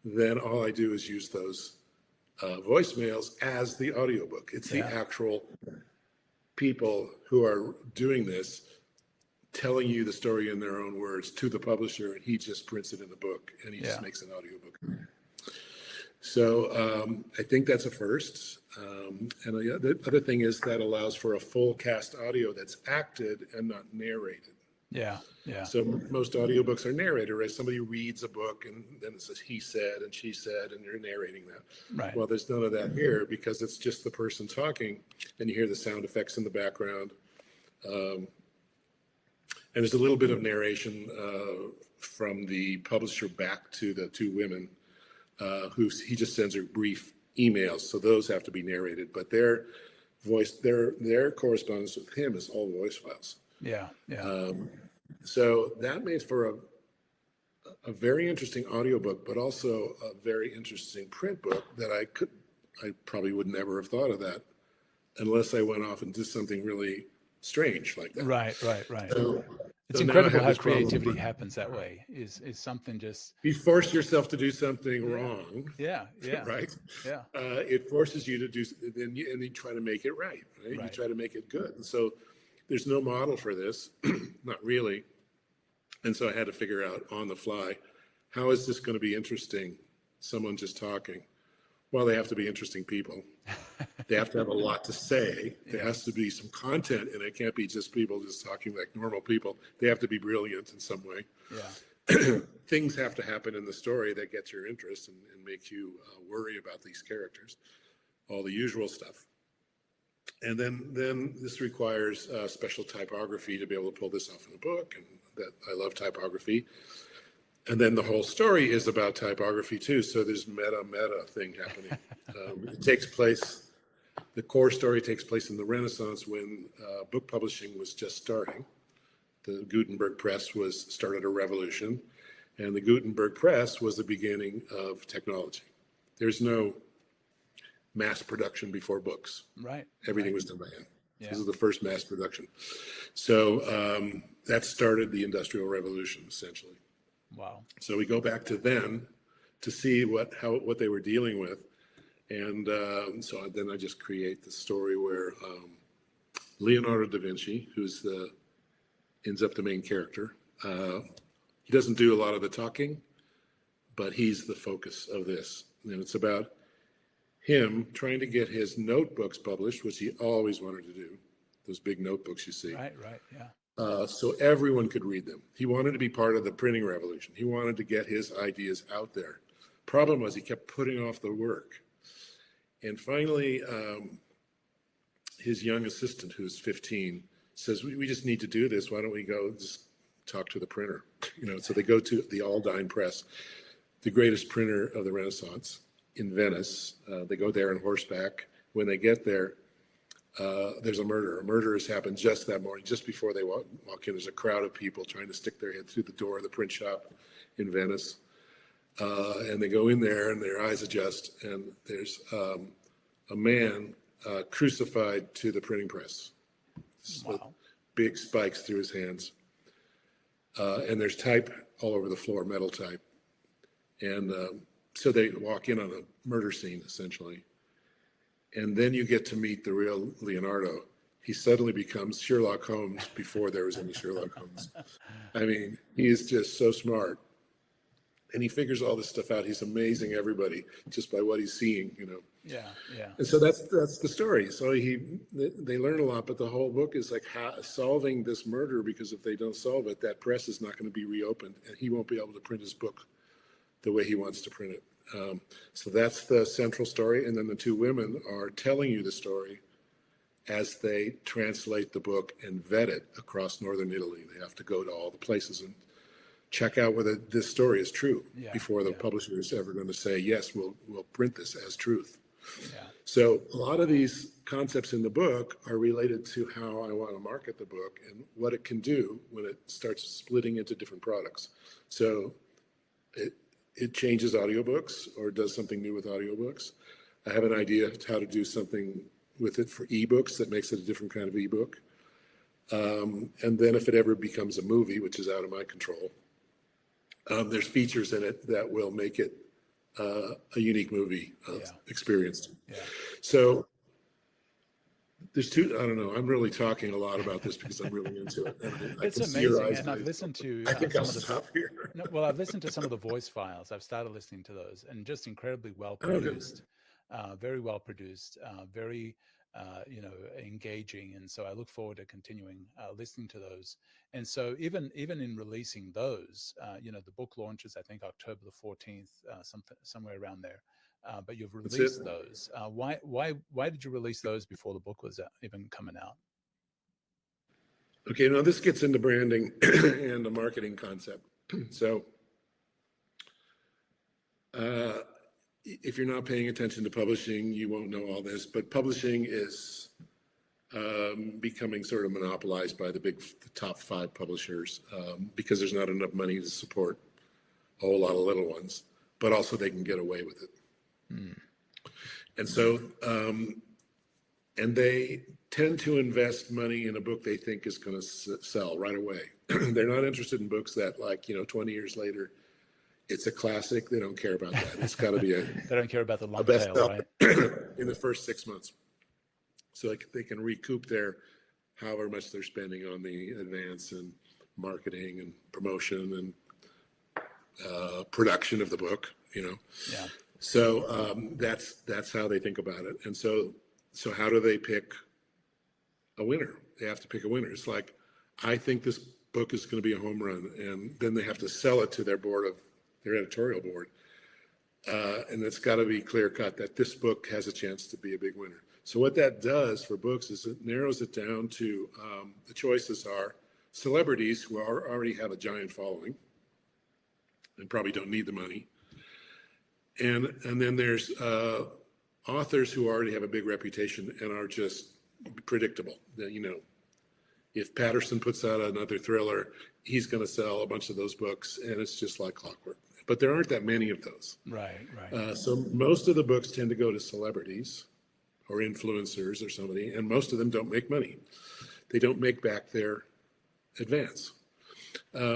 then all I do is use those voicemails as the audiobook. It's the actual people who are doing this telling you the story in their own words to the publisher, and he just prints it in the book and he just makes an audiobook. So I think that's a first. And the other thing is that allows for a full cast audio that's acted and not narrated. Yeah, yeah. So most audiobooks are narrated, right? Somebody reads a book and then it says he said and she said, and you're narrating that. Right. Well, there's none of that here because it's just the person talking and you hear the sound effects in the background. And there's a little bit of narration from the publisher back to the two women he just sends her brief emails. So those have to be narrated, but their voice, their correspondence with him is all voice files. Yeah, yeah. So that made for a very interesting audiobook, but also a very interesting print book that I probably would never have thought of that unless I went off and did something really strange like that. Right. It's So incredible how creativity happens that way. Is something just you force yourself to do something wrong. Yeah. Right. Yeah. It forces you to do, and you try to make it right. You try to make it good. And so there's no model for this, not really. And so I had to figure out on the fly, how is this going to be interesting? Someone just talking. Well, they have to be interesting people. They have to have a lot to say. There has to be some content, and it can't be just people just talking like normal people. They have to be brilliant in some way. Yeah. Things have to happen in the story that gets your interest and make you worry about these characters, all the usual stuff. And then this requires special typography to be able to pull this off in a book, and that I love typography. And then the whole story is about typography too. So there's meta thing happening. It takes place, the core story takes place in the Renaissance when book publishing was just starting. The Gutenberg press started a revolution, and the Gutenberg press was the beginning of technology. There's no mass production before books. Right. Everything was done by hand. Yeah. This is the first mass production. So that started the Industrial Revolution, essentially. Wow. So we go back to then to see what they were dealing with. And so then I just create the story where Leonardo da Vinci, ends up the main character. He doesn't do a lot of the talking, but he's the focus of this. And it's about him trying to get his notebooks published, which he always wanted to do, those big notebooks you see. Right, yeah. So everyone could read them. He wanted to be part of the printing revolution. He wanted to get his ideas out there. Problem was he kept putting off the work. And finally, his young assistant, who's 15, says, we just need to do this. Why don't we go just talk to the printer? So they go to the Aldine Press, the greatest printer of the Renaissance in Venice. They go there on horseback. When they get there, there's a murder. A murder has happened just that morning, just before they walk in. There's a crowd of people trying to stick their head through the door of the print shop in Venice. And they go in there and their eyes adjust, and there's a man crucified to the printing press. With big spikes through his hands. And there's type all over the floor, metal type. And so they walk in on a murder scene, essentially. And then you get to meet the real Leonardo. He suddenly becomes Sherlock Holmes before there was any Sherlock Holmes. I mean, he is just so smart. And he figures all this stuff out. He's amazing everybody just by what he's seeing, Yeah. And so that's the story. So they learn a lot, but the whole book is like solving this murder, because if they don't solve it, that press is not going to be reopened, and he won't be able to print his book the way he wants to print it. So that's the central story. And then the two women are telling you the story as they translate the book and vet it across northern Italy. They have to go to all the places and check out whether this story is true before the publisher is ever going to say, yes, we'll print this as truth. Yeah. So a lot of these concepts in the book are related to how I want to market the book and what it can do when it starts splitting into different products. So it changes audiobooks or does something new with audiobooks. I have an idea of how to do something with it for ebooks that makes it a different kind of ebook. And then if it ever becomes a movie, which is out of my control, there's features in it that will make it a unique movie experience. Yeah. So there's two, I don't know, I'm really talking a lot about this because I'm really into it. And It's amazing, and I've listened to I think I'll some of the stop here. no, well, I've listened to some of the voice files. I've started listening to those, and just incredibly well Okay. produced, very well produced, very engaging. And so I look forward to continuing listening to those. And so even in releasing those, the book launches I think October the 14th, somewhere around there. But you've released those. Why did you release those before the book was even coming out? Okay, now this gets into branding and the marketing concept. So if you're not paying attention to publishing, you won't know all this, but publishing is becoming sort of monopolized by the top 5 publishers because there's not enough money to support a whole lot of little ones, but also they can get away with it. And so, and they tend to invest money in a book they think is going to sell right away. They're not interested in books that 20 years later, it's a classic. They don't care about that. It's got to be they don't care about the long best tail, right? in the first 6 months. So they can recoup their however much they're spending on the advance and marketing and promotion and production of the book, Yeah. So that's how they think about it. And so how do they pick a winner? They have to pick a winner. It's like, I think this book is going to be a home run, and then they have to sell it to their editorial board. And it's got to be clear cut that this book has a chance to be a big winner. So what that does for books is it narrows it down to the choices are celebrities who already have a giant following and probably don't need the money. And then there's authors who already have a big reputation and are just predictable. If Patterson puts out another thriller, he's going to sell a bunch of those books, and it's just like clockwork. But there aren't that many of those. Right. So most of the books tend to go to celebrities or influencers or somebody, and most of them don't make money. They don't make back their advance.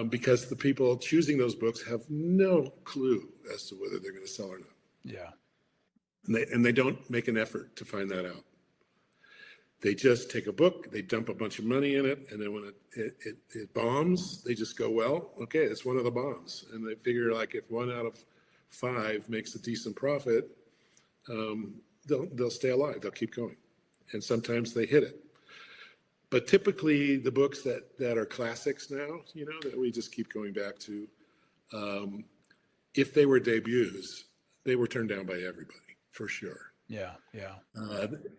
Because the people choosing those books have no clue as to whether they're going to sell or not. Yeah. And they don't make an effort to find that out. They just take a book, they dump a bunch of money in it, and then when it bombs, they just go, well, okay, it's one of the bombs. And they figure if 1 out of 5 makes a decent profit, they'll stay alive, they'll keep going. And sometimes they hit it. But typically the books that are classics now, that we just keep going back to, if they were debuts, they were turned down by everybody, for sure. Yeah.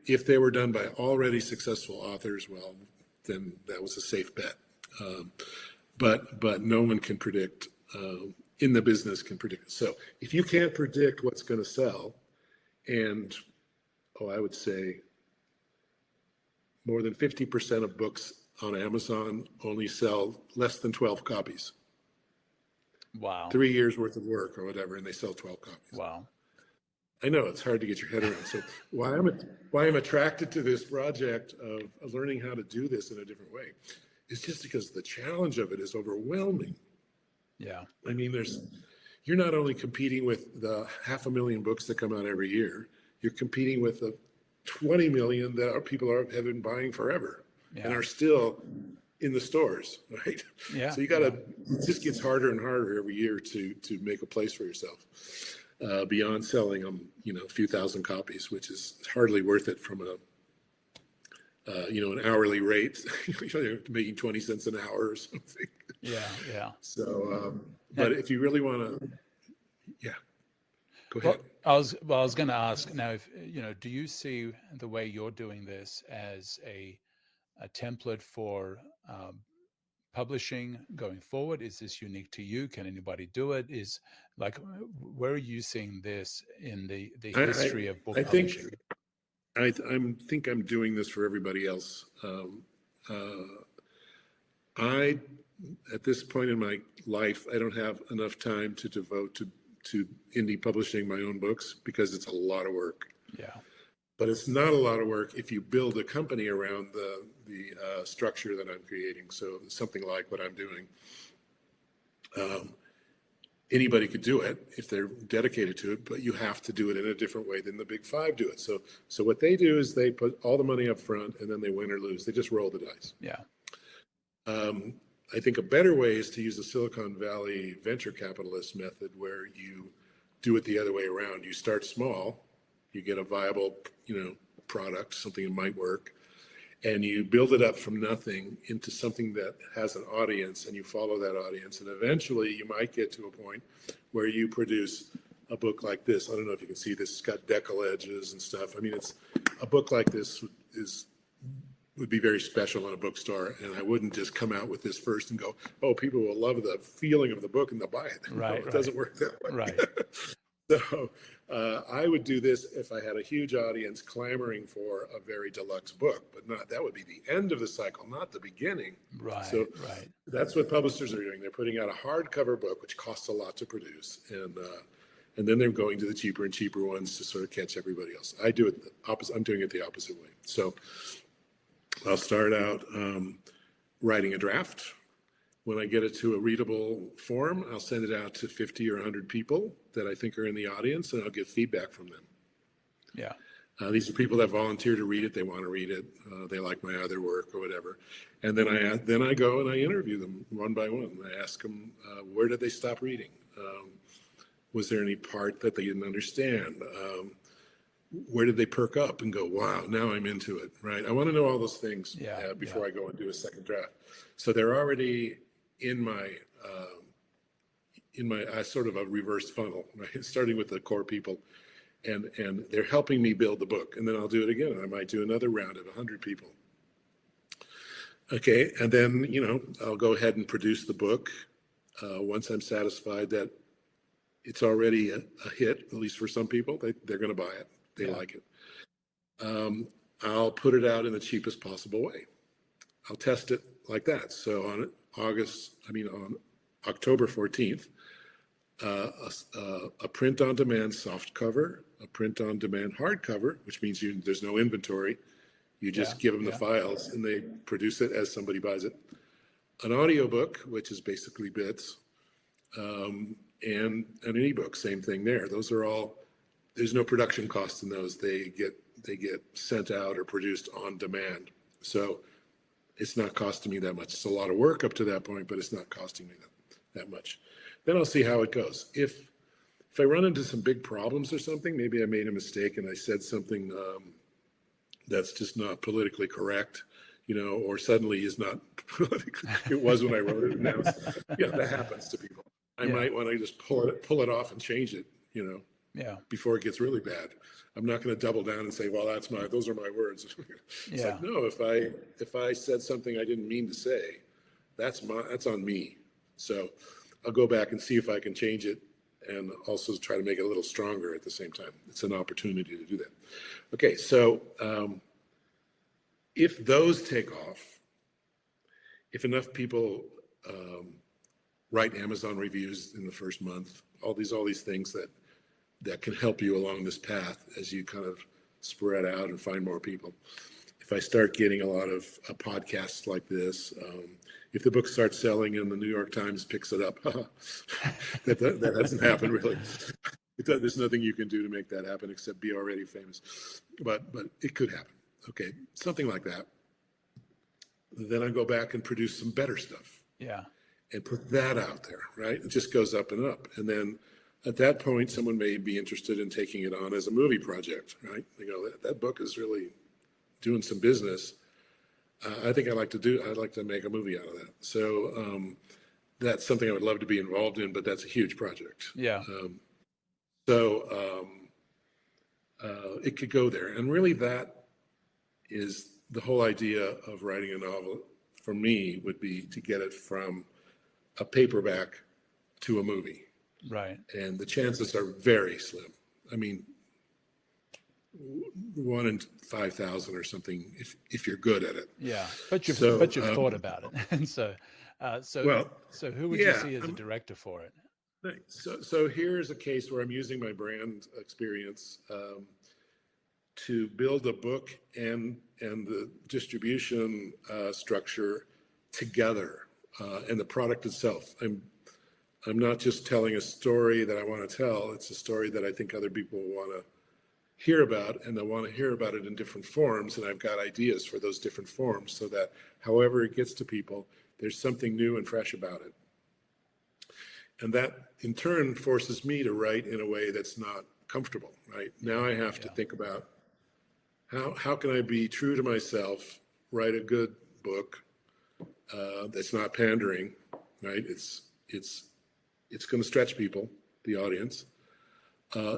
If they were done by already successful authors, well, then that was a safe bet. But no one can predict, in the business can predict. So if you can't predict what's going to sell, and I would say more than 50% of books on Amazon only sell less than 12 copies. Wow. 3 years worth of work or whatever, and they sell 12 copies. Wow. I know it's hard to get your head around. So why I'm attracted to this project of learning how to do this in a different way is just because the challenge of it is overwhelming. Yeah. I mean, you're not only competing with the 500,000 books that come out every year, you're competing with the 20 million that people have been buying forever and are still in the stores, right? Yeah. So it just gets harder and harder every year to make a place for yourself. Beyond selling them, a few thousand copies, which is hardly worth it from an hourly rate, making 20 cents an hour or something. Yeah. So, but if you really want to, go ahead. Well, I was going to ask now, if do you see the way you're doing this as a template for publishing going forward? Is this unique to you? Can anybody do it? Where are you seeing this in the history of book publishing? I think I'm doing this for everybody else. At this point in my life, I don't have enough time to devote to indie publishing my own books because it's a lot of work. Yeah. but it's not a lot of work if you build a company around the structure that I'm creating. So something like what I'm doing. Anybody could do it if they're dedicated to it, but you have to do it in a different way than the big five do it. So what they do is they put all the money up front and then they win or lose. They just roll the dice. Yeah. I think a better way is to use the Silicon Valley venture capitalist method, where you do it the other way around. You start small, you get a viable, product, something that might work, and you build it up from nothing into something that has an audience, and you follow that audience. And eventually you might get to a point where you produce a book like this. I don't know if you can see this, it's got decal edges and stuff. I mean, it's a book like this would be very special in a bookstore, and I wouldn't just come out with this first and go, oh, people will love the feeling of the book and they'll buy it. Right. It doesn't work that way. Right. So I would do this if I had a huge audience clamoring for a very deluxe book, but that would be the end of the cycle, not the beginning. Right. So right. That's what publishers are doing. They're putting out a hardcover book, which costs a lot to produce, and then they're going to the cheaper and cheaper ones to sort of catch everybody else. I do it the opposite. I'm doing it the opposite way. So I'll start out writing a draft. When I get it to a readable form, I'll send it out to 50 or 100 people that I think are in the audience, and I'll get feedback from them. Yeah. These are people that volunteer to read it. They want to read it. They like my other work or whatever. And then I go and I interview them one by one. I ask them, where did they stop reading? Was there any part that they didn't understand? Where did they perk up and go, wow, now I'm into it, right? I want to know all those things before I go and do a second draft. So they're already in my sort of a reverse funnel, right? Starting with the core people, and they're helping me build the book. And then I'll do it again. I might do another round of 100 people. Okay, and then, I'll go ahead and produce the book once I'm satisfied that it's already a hit, at least for some people. They're going to buy it. They like it. I'll put it out in the cheapest possible way. I'll test it like that. So on October 14th, a print-on-demand soft cover, a print-on-demand hardcover, which means there's no inventory. You just give them the files, and they produce it as somebody buys it. An audiobook, which is basically bits, and an ebook, same thing there. Those are all. There's no production cost in those. They get sent out or produced on demand. So it's not costing me that much. It's a lot of work up to that point, but it's not costing me that much. Then I'll see how it goes. If I run into some big problems or something, maybe I made a mistake and I said something that's just not politically correct, or suddenly is not politically. It was when I wrote it. Now, that happens to people. I might want to just pull it off and change it, before it gets really bad. I'm not going to double down and say, well, those are my words. It's like, no, if I said something I didn't mean to say, that's on me. So I'll go back and see if I can change it and also try to make it a little stronger at the same time. It's an opportunity to do that. Okay, so if those take off, if enough people write Amazon reviews in the first month, all these things that can help you along this path as you kind of spread out and find more people. If I start getting a lot of podcasts like this, if the book starts selling and the New York Times picks it up, that hasn't happened really. There's nothing you can do to make that happen except be already famous. But it could happen. Okay, something like that. Then I go back and produce some better stuff. Yeah. And put that out there, right? It just goes up and up. And then at that point, someone may be interested in taking it on as a movie project, right? They go, that book is really doing some business. I think I'd like to make a movie out of that. So that's something I would love to be involved in, but that's a huge project. Yeah. It could go there. And really that is the whole idea of writing a novel for me, would be to get it from a paperback to a movie. Right. And the chances are very slim. I mean, 1 in 5,000 or something if you're good at it. Yeah, but you've thought about it, and so who would you see as a director for it? So here's a case where I'm using my brand experience to build a book and the distribution structure together, and the product itself. I'm not just telling a story that I want to tell. It's a story that I think other people want to hear about, and they want to hear about it in different forms. And I've got ideas for those different forms so that however it gets to people, there's something new and fresh about it. And that in turn forces me to write in a way that's not comfortable, right? Now I have to think about how can I be true to myself, write a good book that's not pandering, right? It's going to stretch people, the audience,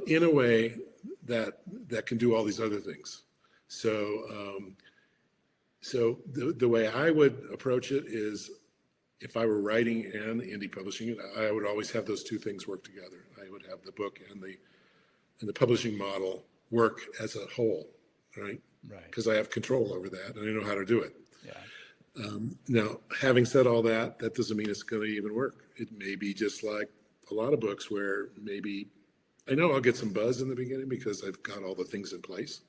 in a way that can do all these other things. So the way I would approach it is, if I were writing and indie publishing it, I would always have those two things work together. I would have the book and the publishing model work as a whole, right? Right. Because I have control over that and I know how to do it. Yeah. Now, having said all that, that doesn't mean it's going to even work. It may be just like a lot of books where maybe I know I'll get some buzz in the beginning because I've got all the things in place,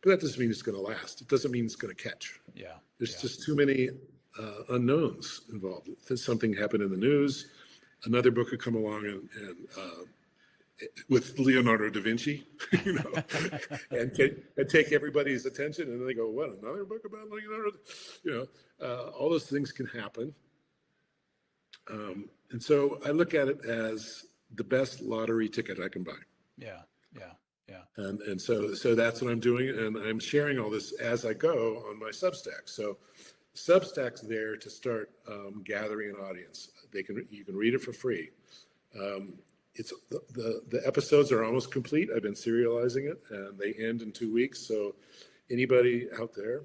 but that doesn't mean it's going to last. It doesn't mean it's going to catch. Yeah. There's just too many unknowns involved. If something happened in the news, another book could come along and with Leonardo da Vinci, and take everybody's attention, and then they go, "What? Another book about Leonardo?" All those things can happen, and so I look at it as the best lottery ticket I can buy. Yeah. And so that's what I'm doing, and I'm sharing all this as I go on my Substack. So Substack's there to start gathering an audience. You can read it for free. It's the episodes are almost complete. I've been serializing it, and they end in 2 weeks. So anybody out there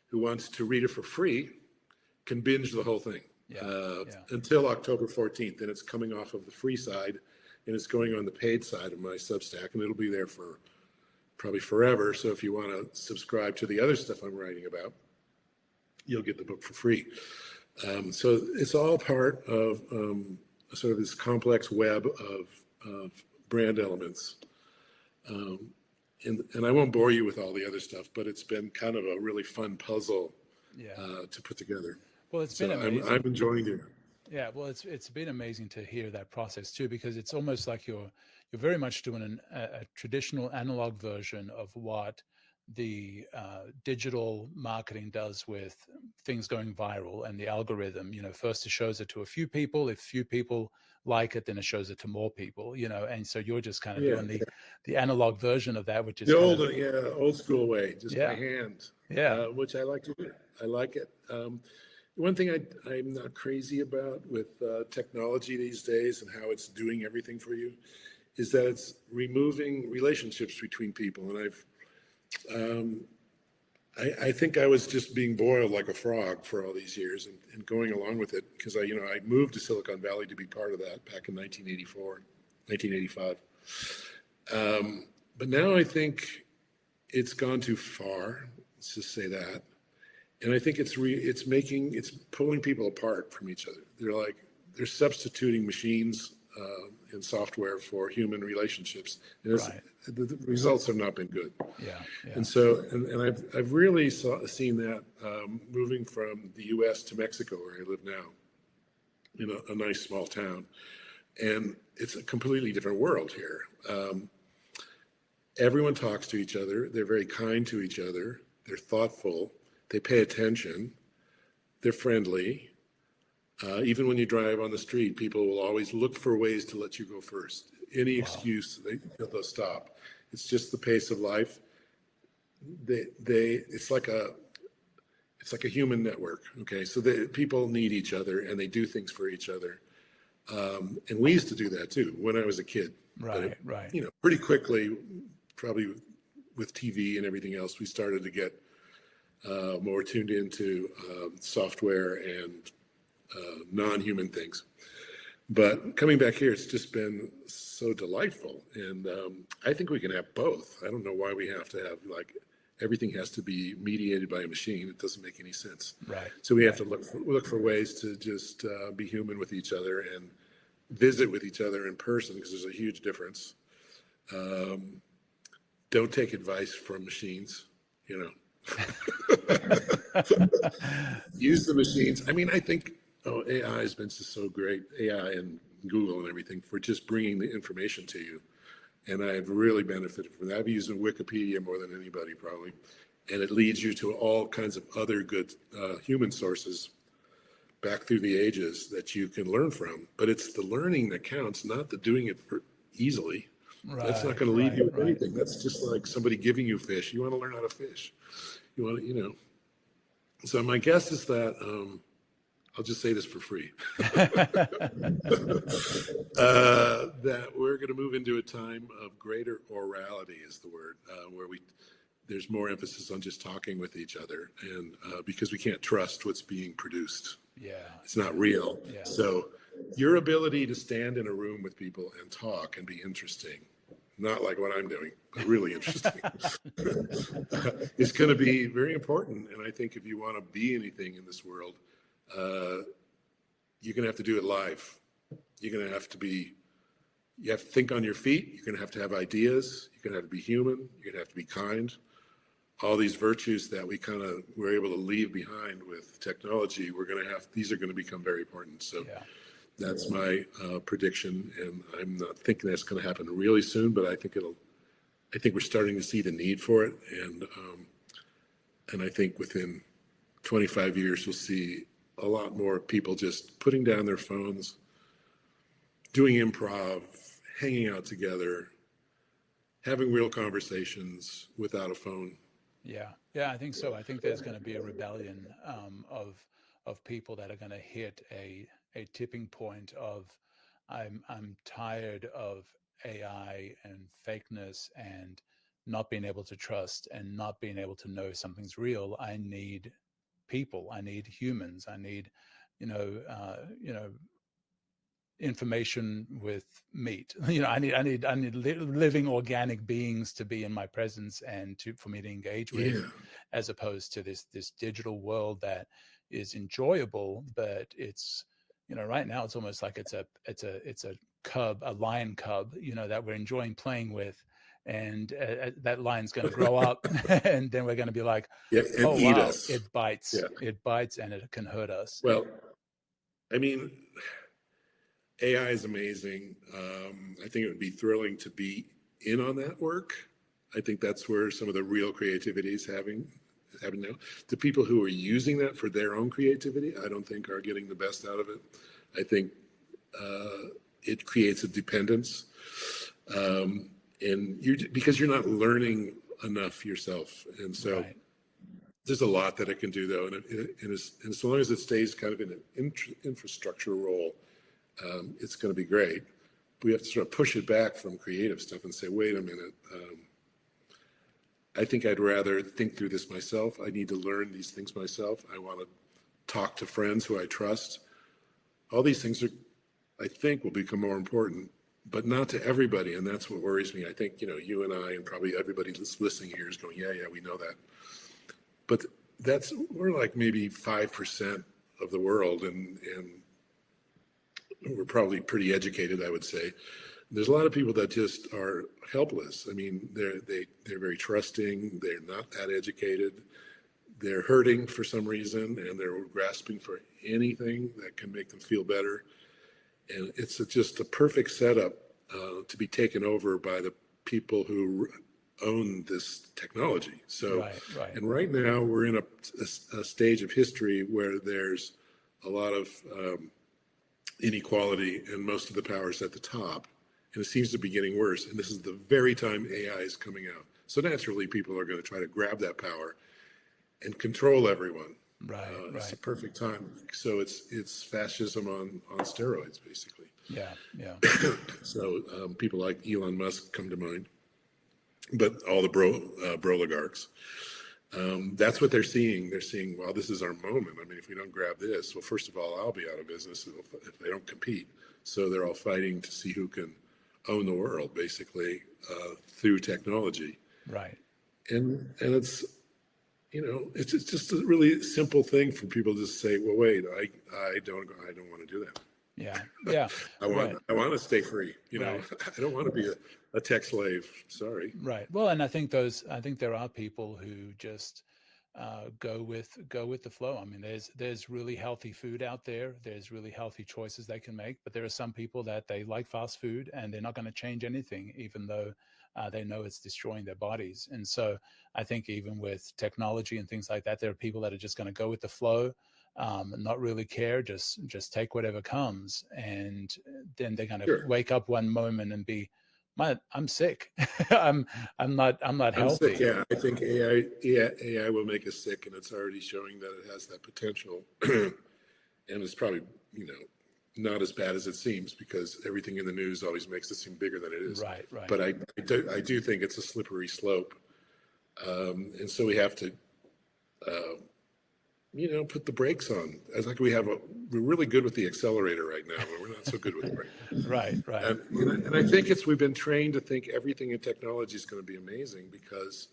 who wants to read it for free can binge the whole thing until October 14th. Then it's coming off of the free side, and it's going on the paid side of my Substack, and it'll be there for probably forever. So if you want to subscribe to the other stuff I'm writing about, you'll get the book for free. So it's all part of sort of this complex web of brand elements. And I won't bore you with all the other stuff, but it's been kind of a really fun puzzle to put together. Well, it's been amazing. I'm enjoying it. Yeah, well, it's been amazing to hear that process too, because it's almost like you're very much doing a traditional analog version of what the digital marketing does with things going viral and the algorithm. First it shows it to a few people. If few people like it, then it shows it to more people. And so you're just kind of doing the analog version of that, which is the old school way, just by hand. Which I like to do. I like it. One thing I'm not crazy about with technology these days and how it's doing everything for you is that it's removing relationships between people. And I think I was just being boiled like a frog for all these years and going along with it because I moved to Silicon Valley to be part of that back in 1985. But now I think it's gone too far. Let's just say that. And I think it's pulling people apart from each other. They're substituting machines and software for human relationships. And the results have not been good. And so, and I've really seen that moving from the U.S. to Mexico, where I live now, in a nice small town. And it's a completely different world here. Everyone talks to each other. They're very kind to each other. They're thoughtful. They pay attention. They're friendly. Even when you drive on the street, people will always look for ways to let you go first. Any excuse, they'll stop. It's just the pace of life. It's like a human network. Okay, so people need each other and they do things for each other. And we used to do that too when I was a kid. Right. Pretty quickly, probably with TV and everything else, we started to get more tuned into software and non-human things. But coming back here, it's just been so delightful. And I think we can have both. I don't know why we have to have everything has to be mediated by a machine. It doesn't make any sense. Right. So we have to look for ways to just be human with each other and visit with each other in person, because there's a huge difference. don't take advice from machines, you know. Use the machines. I mean, I think AI has been just so great, AI and Google and everything, for just bringing the information to you. And I've really benefited from that. I've used Wikipedia more than anybody probably. And it leads you to all kinds of other good human sources back through the ages that you can learn from. But it's the learning that counts, not the doing it for easily. Right, that's not going to leave you with right. anything. That's just like somebody giving you fish. You want to learn how to fish. You want to, you know. So my guess is that I'll just say this for free. That we're going to move into a time of greater orality is the word, where there's more emphasis on just talking with each other, and because we can't trust what's being produced. Yeah, it's not real. Yeah. So your ability to stand in a room with people and talk and be interesting, not like what I'm doing, but really interesting, is going to be very important. And I think if you want to be anything in this world, you're going to have to do it live. You're going to have to you have to think on your feet. You're going to have ideas. You're going to have to be human. You're going to have to be kind. All these virtues that we kind of were able to leave behind with technology, these are going to become very important. So that's my prediction. And I'm not thinking that's going to happen really soon, but I think we're starting to see the need for it. And I think within 25 years, we'll see a lot more people just putting down their phones, doing improv, hanging out together, having real conversations without a phone. Yeah, I think so. I think there's going to be a rebellion of people that are going to hit a tipping point of I'm tired of AI and fakeness and not being able to trust and not being able to know something's real. I need people. I need humans. I need, information with meat. I need living organic beings to be in my presence and for me to engage with, as opposed to this digital world that is enjoyable, but it's, right now it's almost like it's a cub, a lion cub, that we're enjoying playing with. And that lion's going to grow up and then we're going to be like, oh, eat wow, us. It bites and it can hurt us. Well, I mean, AI is amazing. I think it would be thrilling to be in on that work. I think that's where some of the real creativity is happening now. The people who are using that for their own creativity, I don't think are getting the best out of it. I think it creates a dependence. Because you're not learning enough yourself. And so there's a lot that it can do, though. And so long as it stays kind of in an infrastructure role, it's going to be great. We have to sort of push it back from creative stuff and say, wait a minute, I think I'd rather think through this myself. I need to learn these things myself. I want to talk to friends who I trust. All these things I think will become more important, but not to everybody. And that's what worries me. I think, you and I and probably everybody that's listening here is going, yeah, we know that. But we're like maybe 5% of the world, and we're probably pretty educated, I would say. There's a lot of people that just are helpless. I mean, they're very trusting. They're not that educated. They're hurting for some reason, and they're grasping for anything that can make them feel better. And it's just a perfect setup to be taken over by the people who own this technology. So, and right now we're in a stage of history where there's a lot of inequality, and most of the power is at the top, and it seems to be getting worse. And this is the very time AI is coming out. So naturally, people are going to try to grab that power and control everyone. It's a perfect time. So it's fascism on steroids, basically. Yeah. So people like Elon Musk come to mind, but all the broligarchs. That's what they're seeing. They're seeing, well, this is our moment. I mean, if we don't grab this, well, first of all, I'll be out of business if they don't compete. So they're all fighting to see who can own the world, basically, through technology. Right. And it's, it's just a really simple thing for people to say, well, wait, I don't want to do that. Yeah. Yeah. Right. I want to stay free. Right. I don't want to be a tech slave. Sorry. Right. Well, and I think there are people who just go with the flow. I mean, there's really healthy food out there. There's really healthy choices they can make, but there are some people that they like fast food and they're not going to change anything, even though they know it's destroying their bodies. And so I think even with technology and things like that, there are people that are just going to go with the flow, not really care, just take whatever comes, and then they're going to Sure. wake up one moment and be, I'm sick. I'm not I'm healthy. sick. Yeah. I think AI will make us sick, and it's already showing that it has that potential. And it's probably, not as bad as it seems, because everything in the news always makes it seem bigger than it is. Right, right. But I do think it's a slippery slope. And so we have to, put the brakes on. It's like we're really good with the accelerator right now, but we're not so good with the brakes. Right, right. And I think we've been trained to think everything in technology is going to be amazing, because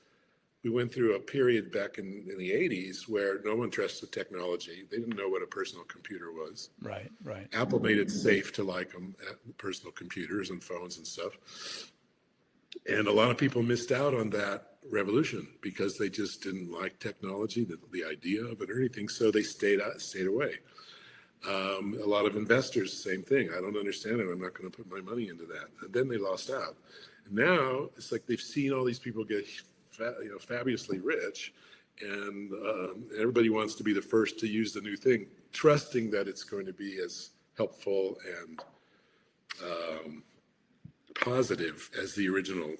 we went through a period back in the 80s where no one trusted technology. They didn't know what a personal computer was. Right, right. Apple made it safe to like them, personal computers and phones and stuff. And a lot of people missed out on that revolution because they just didn't like technology, the idea of it or anything. So they stayed away. A lot of investors, same thing. I don't understand it. I'm not going to put my money into that. And then they lost out. And now it's like they've seen all these people get fabulously rich, and everybody wants to be the first to use the new thing, trusting that it's going to be as helpful and positive as the original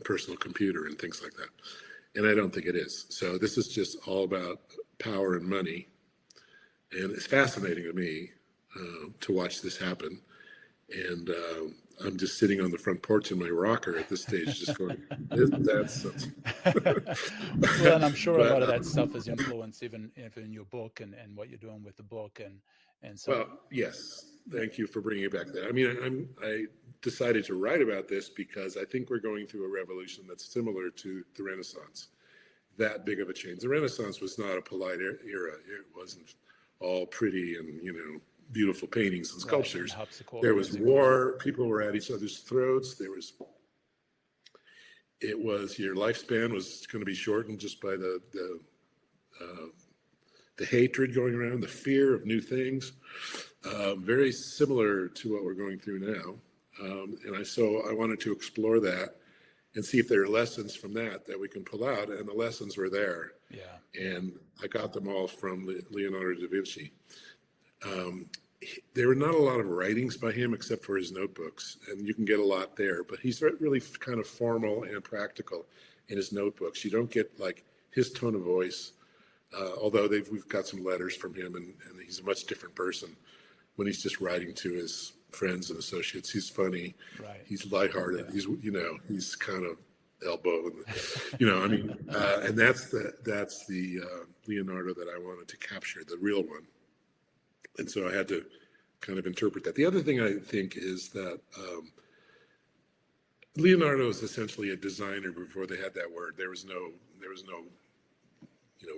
personal computer and things like that. And I don't think it is. So this is just all about power and money. And it's fascinating to me to watch this happen. And I'm just sitting on the front porch in my rocker at this stage, just going, that's something. Well, and I'm sure a lot of that stuff is influenced even in your book and what you're doing with the book. And so. Well, yes. Thank you for bringing it back there. I mean, I decided to write about this because I think we're going through a revolution that's similar to the Renaissance. That big of a change. The Renaissance was not a polite era. It wasn't all pretty and, beautiful paintings and sculptures. Right, and there was war. People were at each other's throats. Your lifespan was going to be shortened just by the hatred going around, the fear of new things. Very similar to what we're going through now. And I wanted to explore that and see if there are lessons from that we can pull out. And the lessons were there. Yeah. And I got them all from Leonardo da Vinci. There were not a lot of writings by him except for his notebooks, and you can get a lot there, but he's really kind of formal and practical in his notebooks. You don't get like his tone of voice, although we've got some letters from him, and he's a much different person when he's just writing to his friends and associates. He's funny, right. He's lighthearted, yeah. He's kind of elbow, and that's the Leonardo that I wanted to capture, the real one. And so I had to kind of interpret that. The other thing I think is that Leonardo is essentially a designer before they had that word. There was no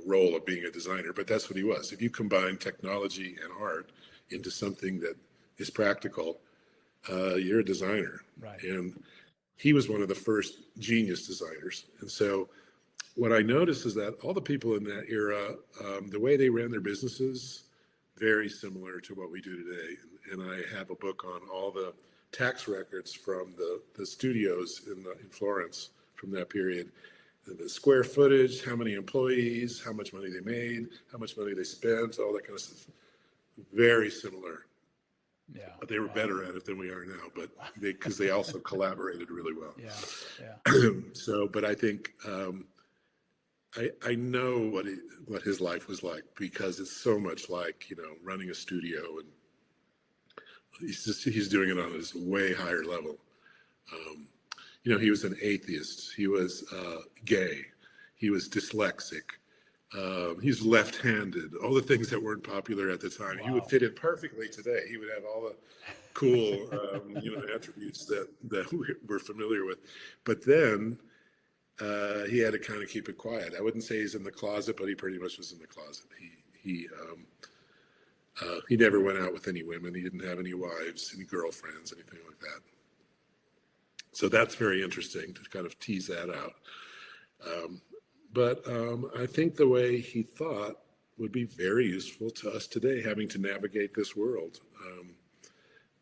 role of being a designer, but that's what he was. If you combine technology and art into something that is practical, you're a designer. Right. And he was one of the first genius designers. And so what I noticed is that all the people in that era, the way they ran their businesses, very similar to what we do today. And I have a book on all the tax records from the studios in Florence from that period. The square footage, how many employees, how much money they made, how much money they spent, all that kind of stuff. Very similar. Yeah. But they were better at it than we are now, but because they also collaborated really well. Yeah. So, but I think I know what his life was like, because it's so much like, running a studio, and he's doing it on this way higher level. He was an atheist. He was gay. He was dyslexic. He's left-handed. All the things that weren't popular at the time. Wow. He would fit in perfectly today. He would have all the cool, attributes that we're familiar with. But then he had to kind of keep it quiet. I wouldn't say he's in the closet, but he pretty much was in the closet. He He never went out with any women. He didn't have any wives, any girlfriends, anything like that. So that's very interesting to kind of tease that out. But I think the way he thought would be very useful to us today, having to navigate this world.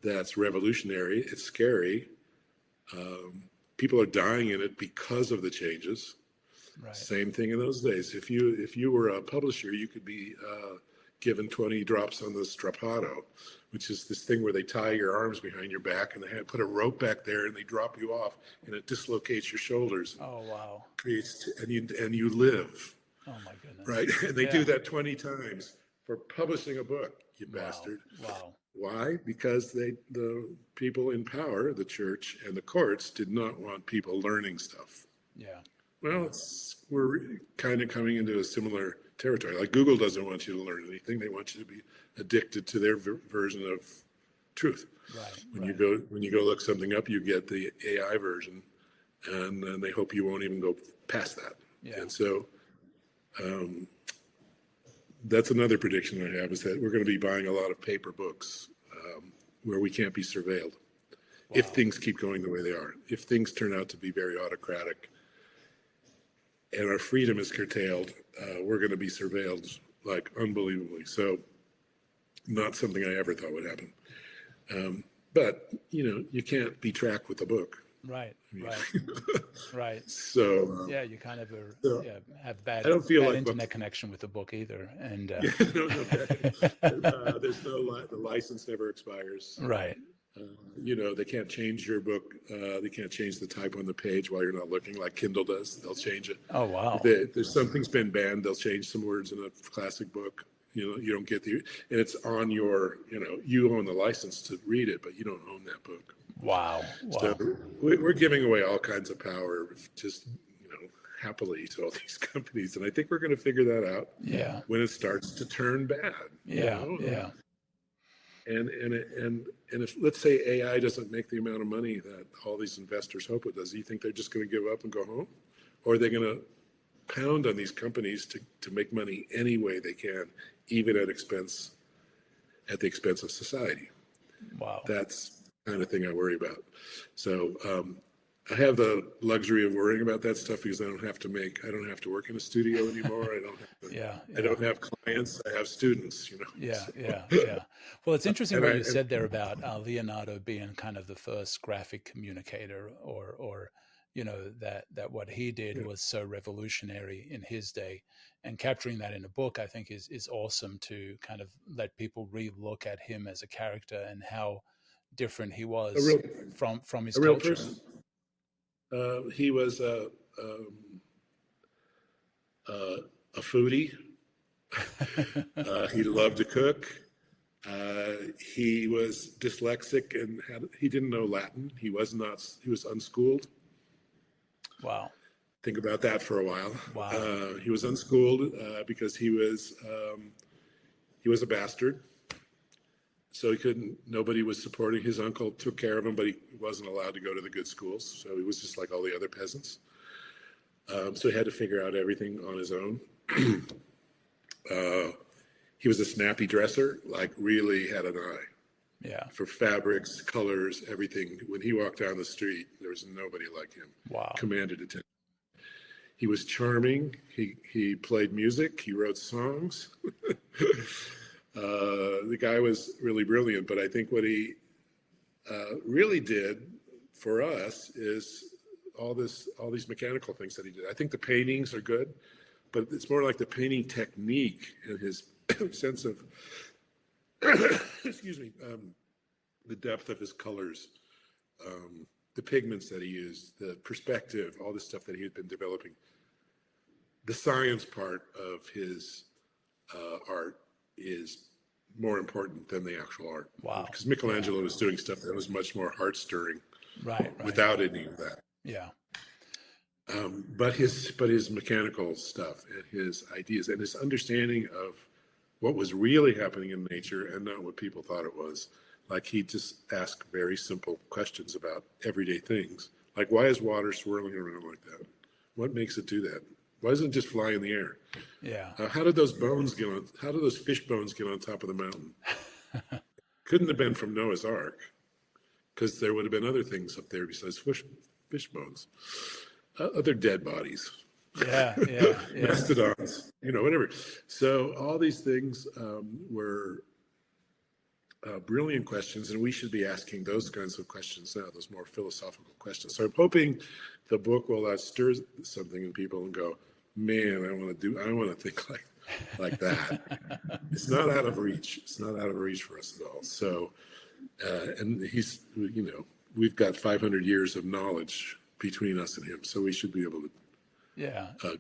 That's revolutionary. It's scary. People are dying in it because of the changes. Right. Same thing in those days. If you were a publisher, you could be given 20 drops on the strappado, which is this thing where they tie your arms behind your back and they put a rope back there and they drop you off and it dislocates your shoulders. Oh, wow. And you live. Oh, my goodness. Right. And they do that 20 times for publishing a book, you bastard. Wow. Why? Because the people in power, the church and the courts, did not want people learning stuff. Yeah. Well, we're kind of coming into a similar territory. Like Google doesn't want you to learn anything; they want you to be addicted to their version of truth. Right. When you go look something up, you get the AI version, and then they hope you won't even go past that. Yeah. And so, that's another prediction I have, is that we're going to be buying a lot of paper books where we can't be surveilled. Wow. If things keep going the way they are, if things turn out to be very autocratic and our freedom is curtailed, we're going to be surveilled like unbelievably. So not something I ever thought would happen. But, you can't be tracked with a book. Right. Right. So you kind of have bad, I don't feel like internet connection with the book either, and there's the license never expires. Right. They can't change your book. They can't change the type on the page while you're not looking, like Kindle does. They'll change it. Oh, wow. There's something's been banned. They'll change some words in a classic book. You don't get and it's on your, you own the license to read it, but you don't own that book. Wow. So we're giving away all kinds of power, just, happily to all these companies. And I think we're going to figure that out. Yeah. When it starts to turn bad. Yeah. And if, let's say, AI doesn't make the amount of money that all these investors hope it does, do you think they're just going to give up and go home? Or are they going to pound on these companies to make money any way they can, even at the expense of society? Wow. That's the kind of thing I worry about. So I have the luxury of worrying about that stuff because I don't have to work in a studio anymore. I don't have clients. I have students, Yeah. Well, it's interesting what you said there about Leonardo being kind of the first graphic communicator, or that what he did was so revolutionary in his day, and capturing that in a book, I think is awesome to kind of let people re-look at him as a character and how different he was from his real culture. Person. He was a foodie. He loved to cook. He was dyslexic and he didn't know Latin. He was unschooled. Wow. Think about that for a while. Wow. He was unschooled because he was a bastard. So nobody was supporting. His uncle took care of him, but he wasn't allowed to go to the good schools. So he was just like all the other peasants. So he had to figure out everything on his own. He was a snappy dresser, like really had an eye. Yeah. For fabrics, colors, everything. When he walked down the street, there was nobody like him. Wow. Commanded attention. He was charming. He played music. He wrote songs. The guy was really brilliant, but I think what he really did for us is all these mechanical things that he did. I think the paintings are good, but it's more like the painting technique and his sense of, excuse me, the depth of his colors, the pigments that he used, the perspective, all this stuff that he had been developing. The science part of his art is more important than the actual art. Wow. Because Michelangelo was doing stuff that was much more heart-stirring, right. without any of that. Yeah. But his mechanical stuff and his ideas and his understanding of what was really happening in nature and not what people thought it was. Like he just asked very simple questions about everyday things. Like, why is water swirling around like that? What makes it do that? Why doesn't it just fly in the air? Yeah. How did those bones get on? How did those fish bones get on top of the mountain? Couldn't have been from Noah's Ark, because there would have been other things up there besides fish bones, other dead bodies. Yeah. Yeah. Yeah. Mastodons, whatever. So all these things were brilliant questions, and we should be asking those kinds of questions now, those more philosophical questions. So I'm hoping the book will stir something in people and go, man, I want to think like that. It's not out of reach. It's not out of reach for us at all. So, and he's, we've got 500 years of knowledge between us and him, so we should be able to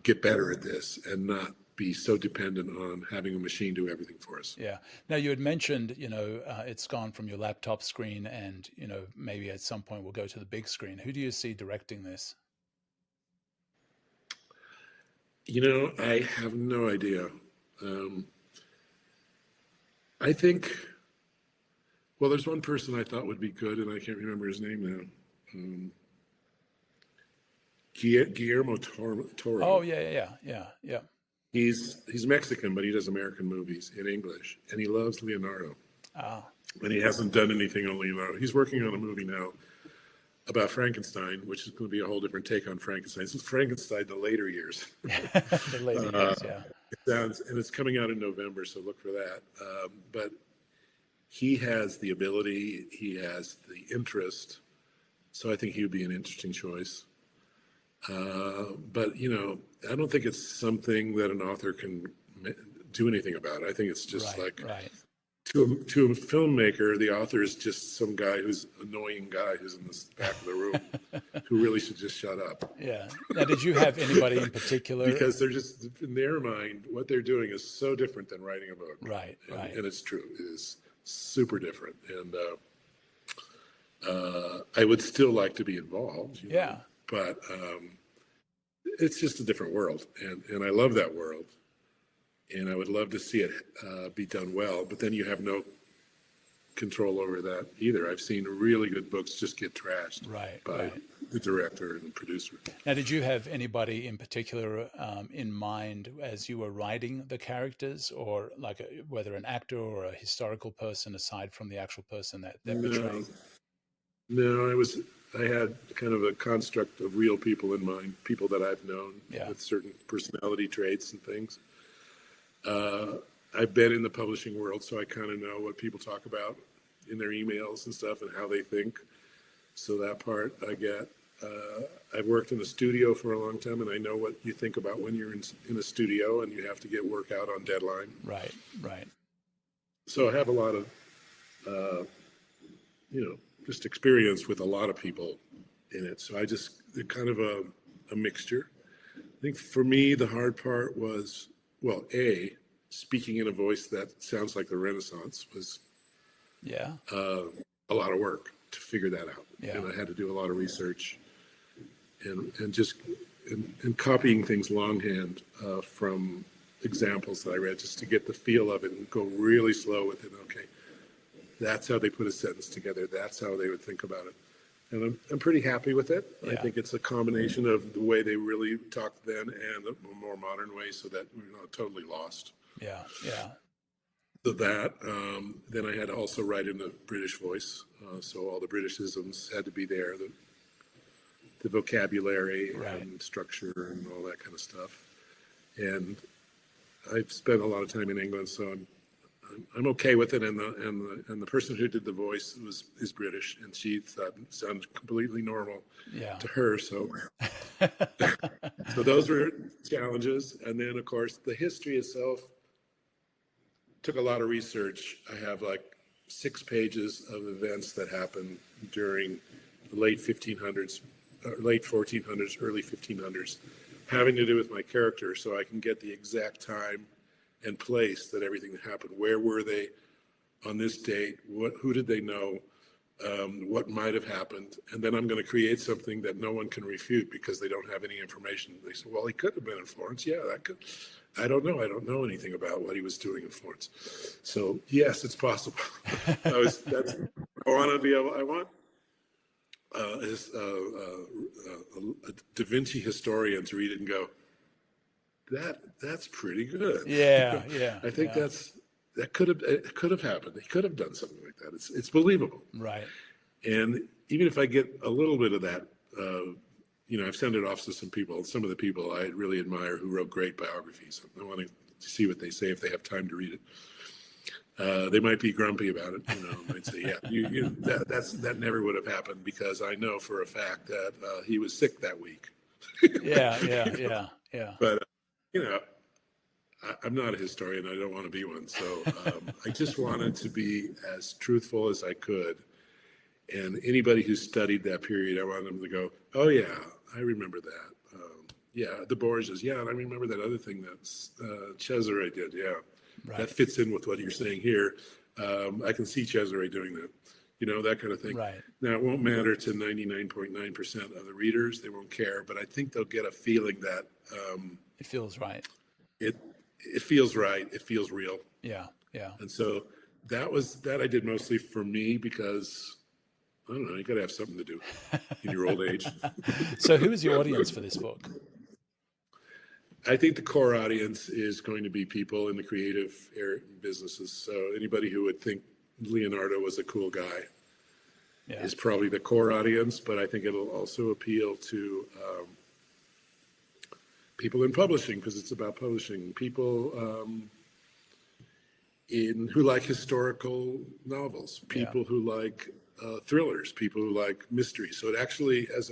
get better at this and not be so dependent on having a machine do everything for us. Yeah. Now, you had mentioned, it's gone from your laptop screen and, maybe at some point we'll go to the big screen. Who do you see directing this? I have no idea. I think, well, there's one person I thought would be good, and I can't remember his name now. Guillermo Toro. Oh, yeah. He's Mexican, but he does American movies in English, and he loves Leonardo. And he hasn't done anything on Leonardo. He's working on a movie now about Frankenstein, which is going to be a whole different take on Frankenstein. It's Frankenstein the later years. The later years, yeah. And it's coming out in November, so look for that. But he has the ability, he has the interest, so I think he would be an interesting choice. But I don't think it's something that an author can do anything about. I think it's just right. To a filmmaker, the author is just some guy who's annoying guy who's in the back of the room who really should just shut up. Yeah. Now, did you have anybody in particular? Because they're just, in their mind, what they're doing is so different than writing a book. Right. And it's true. It is super different. And I would still like to be involved. But it's just a different world. And I love that world. And I would love to see it be done well, but then you have no control over that either. I've seen really good books just get trashed by the director and the producer. Now, did you have anybody in particular in mind as you were writing the characters, or whether an actor or a historical person aside from the actual person that portrayed? No, I had kind of a construct of real people in mind, people that I've known with certain personality traits and things. I've been in the publishing world, so I kind of know what people talk about in their emails and stuff and how they think. So that part I get. I've worked in a studio for a long time, and I know what you think about when you're in a studio and you have to get work out on deadline. Right. So I have a lot of, just experience with a lot of people in it. So they're kind of a mixture. I think for me, the hard part was, speaking in a voice that sounds like the Renaissance was a lot of work to figure that out. Yeah. And I had to do a lot of research and just copying things longhand from examples that I read just to get the feel of it and go really slow with it. Okay, that's how they put a sentence together. That's how they would think about it. And I'm pretty happy with it. Yeah. I think it's a combination of the way they really talked then and a more modern way, so that we're not totally lost. Yeah. So that, then I had to also write in the British voice. So all the Britishisms had to be there, the vocabulary and structure and all that kind of stuff. And I've spent a lot of time in England, so I'm okay with it, and the person who did the voice is British, and she thought it sounded completely normal to her. So, so those were challenges, and then of course the history itself took a lot of research. I have 6 pages of events that happened during the late 1500s, late 1400s, early 1500s, having to do with my character, so I can get the exact time and place that everything happened. Where were they on this date? Who did they know? What might have happened? And then I'm going to create something that no one can refute because they don't have any information. They say, well, he could have been in Florence. Yeah, that could. I don't know. I don't know anything about what he was doing in Florence. So yes, it's possible. I want to be able. I want a Da Vinci historian to read it and go, that's pretty good. Yeah, yeah. I think yeah. that could have happened. He could have done something like that. It's believable. Right. And even if I get a little bit of that, I've sent it off to some of the people I really admire who wrote great biographies. I want to see what they say if they have time to read it. They might be grumpy about it. Might say, yeah, that never would have happened because I know for a fact that he was sick that week. Yeah. But, I'm not a historian. I don't want to be one. So I just wanted to be as truthful as I could. And anybody who studied that period, I want them to go, oh, yeah, I remember that. The Borgias. Yeah, and I remember that other thing that Cesare did. Yeah, Right. that fits in with what you're saying here. I can see Cesare doing that, that kind of thing. Right. Now, it won't matter to 99.9% of the readers. They won't care. But I think they'll get a feeling that It feels right. It feels right. It feels real. Yeah. And so that I did mostly for me because, I don't know, you got to have something to do in your old age. So who is your audience for this book? I think the core audience is going to be people in the creative businesses. So anybody who would think Leonardo was a cool guy is probably the core audience, but I think it'll also appeal to people in publishing because it's about publishing. People who like historical novels, people who like thrillers, people who like mystery. So it actually has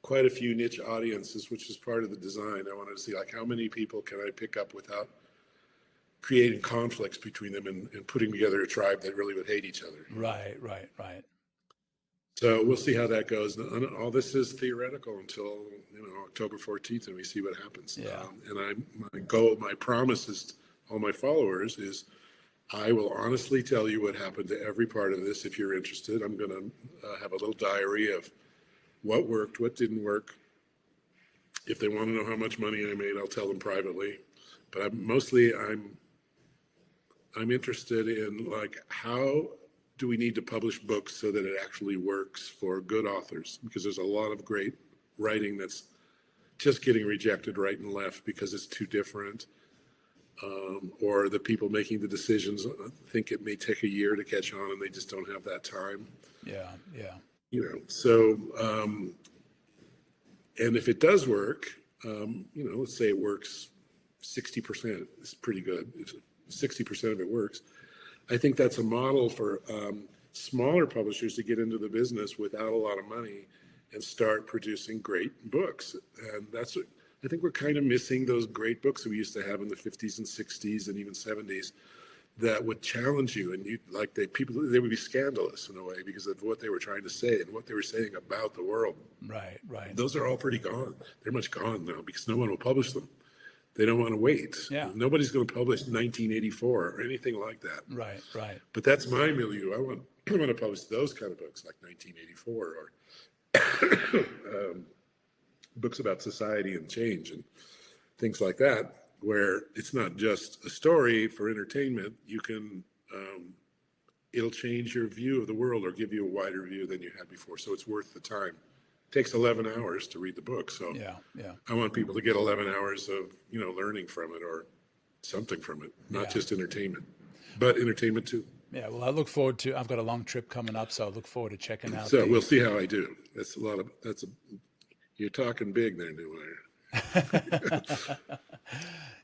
quite a few niche audiences, which is part of the design. I wanted to see how many people can I pick up without creating conflicts between them and putting together a tribe that really would hate each other. Right. So we'll see how that goes. All this is theoretical until October 14th, and we see what happens. Yeah. My promise is to all my followers is I will honestly tell you what happened to every part of this. If you're interested, I'm going to have a little diary of what worked, what didn't work. If they want to know how much money I made, I'll tell them privately. But I'm interested in how do we need to publish books so that it actually works for good authors? Because there's a lot of great writing that's just getting rejected right and left because it's too different. Or the people making the decisions think it may take a year to catch on and they just don't have that time. Yeah. So, and if it does work, let's say it works 60%, it's pretty good. If 60% of it works, I think that's a model for smaller publishers to get into the business without a lot of money and start producing great books. And that's what I think we're kind of missing, those great books that we used to have in the 50s and 60s and even 70s that would challenge you, and they would be scandalous in a way because of what they were trying to say and what they were saying about the world. Right. Those are all pretty gone. They're much gone now because no one will publish them. They don't want to wait. Yeah. Nobody's going to publish 1984 or anything like that. Right. But that's my milieu. I want to publish those kind of books like 1984 or books about society and change and things like that, where it's not just a story for entertainment. You can, it'll change your view of the world or give you a wider view than you had before. So it's worth the time. It takes 11 hours to read the book. So Yeah. I want people to get 11 hours of, learning from it or something from it, not just entertainment, but entertainment too. Yeah. Well, I've got a long trip coming up, so I look forward to checking out. So we'll see how I do. You're talking big there, Neumeier.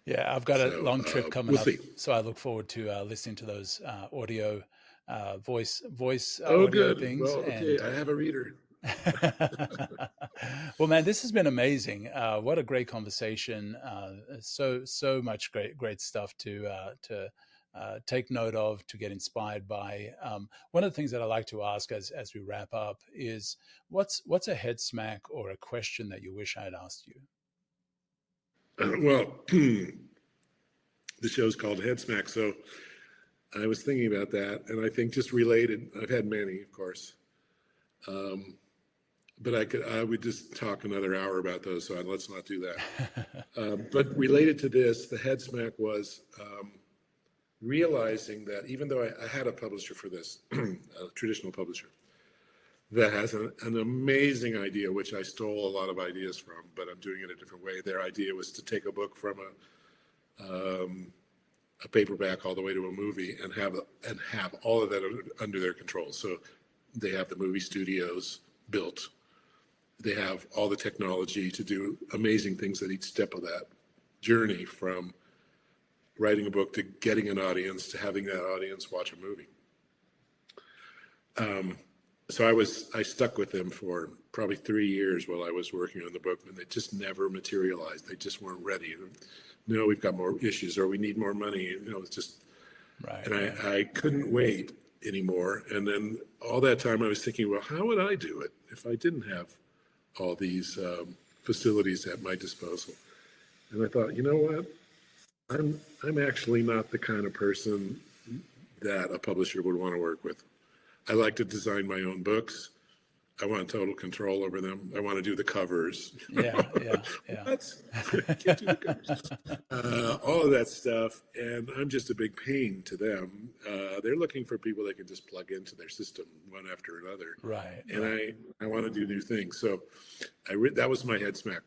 Yeah, I've got a long trip coming up, see. so I look forward to listening to those audio, voice Oh, audio good. things. Well, okay, I have a reader. Well, man, this has been amazing. What a great conversation. So much great stuff to take note of, to get inspired by. One of the things that I like to ask as we wrap up is, what's a head smack or a question that you wish I had asked you? Well, the show's called Head Smack, so I was thinking about that, and I think just related. I've had many, of course, but I would just talk another hour about those. So let's not do that. But related to this, the Head Smack was realizing that even though I had a publisher for this, a traditional publisher, that has an amazing idea, which I stole a lot of ideas from, but I'm doing it a different way. Their idea was to take a book from a paperback all the way to a movie and have all of that under their control. So they have the movie studios built. They have all the technology to do amazing things at each step of that journey, from writing a book to getting an audience to having that audience watch a movie. So I stuck with them for probably 3 years while I was working on the book, and they just never materialized. They just weren't ready. No, we've got more issues, or we need more money. It's just, Right. And I couldn't wait anymore. And then all that time I was thinking, well, how would I do it if I didn't have all these facilities at my disposal? And I thought, you know what? I'm actually not the kind of person that a publisher would want to work with. I like to design my own books. I want total control over them. I want to do the covers. Yeah. What? Can't do the covers. All of that stuff. And I'm just a big pain to them. They're looking for people they can just plug into their system one after another. Right. And I want to do new things. So that was my head smack.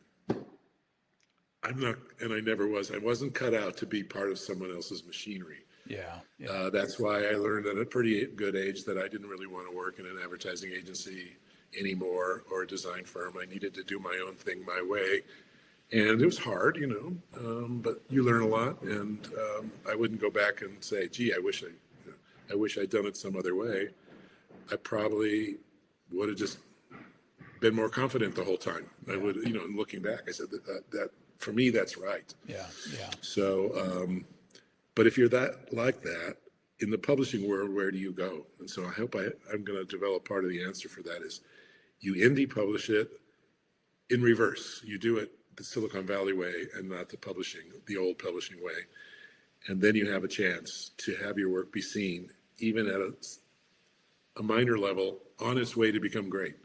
I'm not, and I never was. I wasn't cut out to be part of someone else's machinery. Yeah. That's why I learned at a pretty good age that I didn't really want to work in an advertising agency anymore, or a design firm. I needed to do my own thing my way. And it was hard, but you learn a lot. And I wouldn't go back and say, gee, I wish I'd done it some other way. I probably would have just been more confident the whole time. I would, and looking back, I said that for me, that's right. Yeah. So, but if you're like that in the publishing world, where do you go? And so I hope I'm going to develop part of the answer for that is you indie publish it in reverse. You do it the Silicon Valley way and not the old publishing way. And then you have a chance to have your work be seen, even at a minor level, on its way to become great.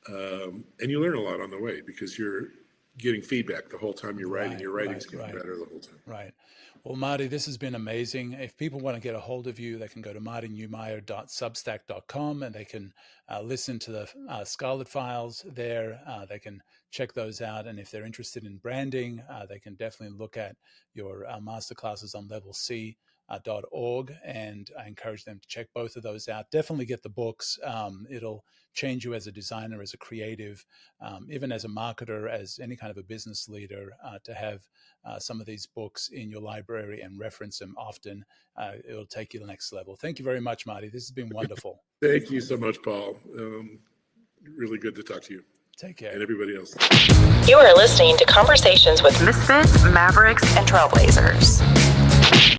And you learn a lot on the way because you're getting feedback the whole time you're writing. Your writing's getting better the whole time. Right. Well, Marty, this has been amazing. If people want to get a hold of you, they can go to martyneumeier.substack.com and they can listen to the Scarlet Files there. They can check those out. And if they're interested in branding, they can definitely look at your masterclasses on levelc.org. And I encourage them to check both of those out. Definitely get the books. It'll change you as a designer, as a creative, even as a marketer, as any kind of a business leader, to have some of these books in your library and reference them often. It'll take you to the next level. Thank you very much, Marty. This has been wonderful. Thank you so much, Paul. Really good to talk to you. Take care. And everybody else. You are listening to Conversations with Misfits, Mavericks, and Trailblazers.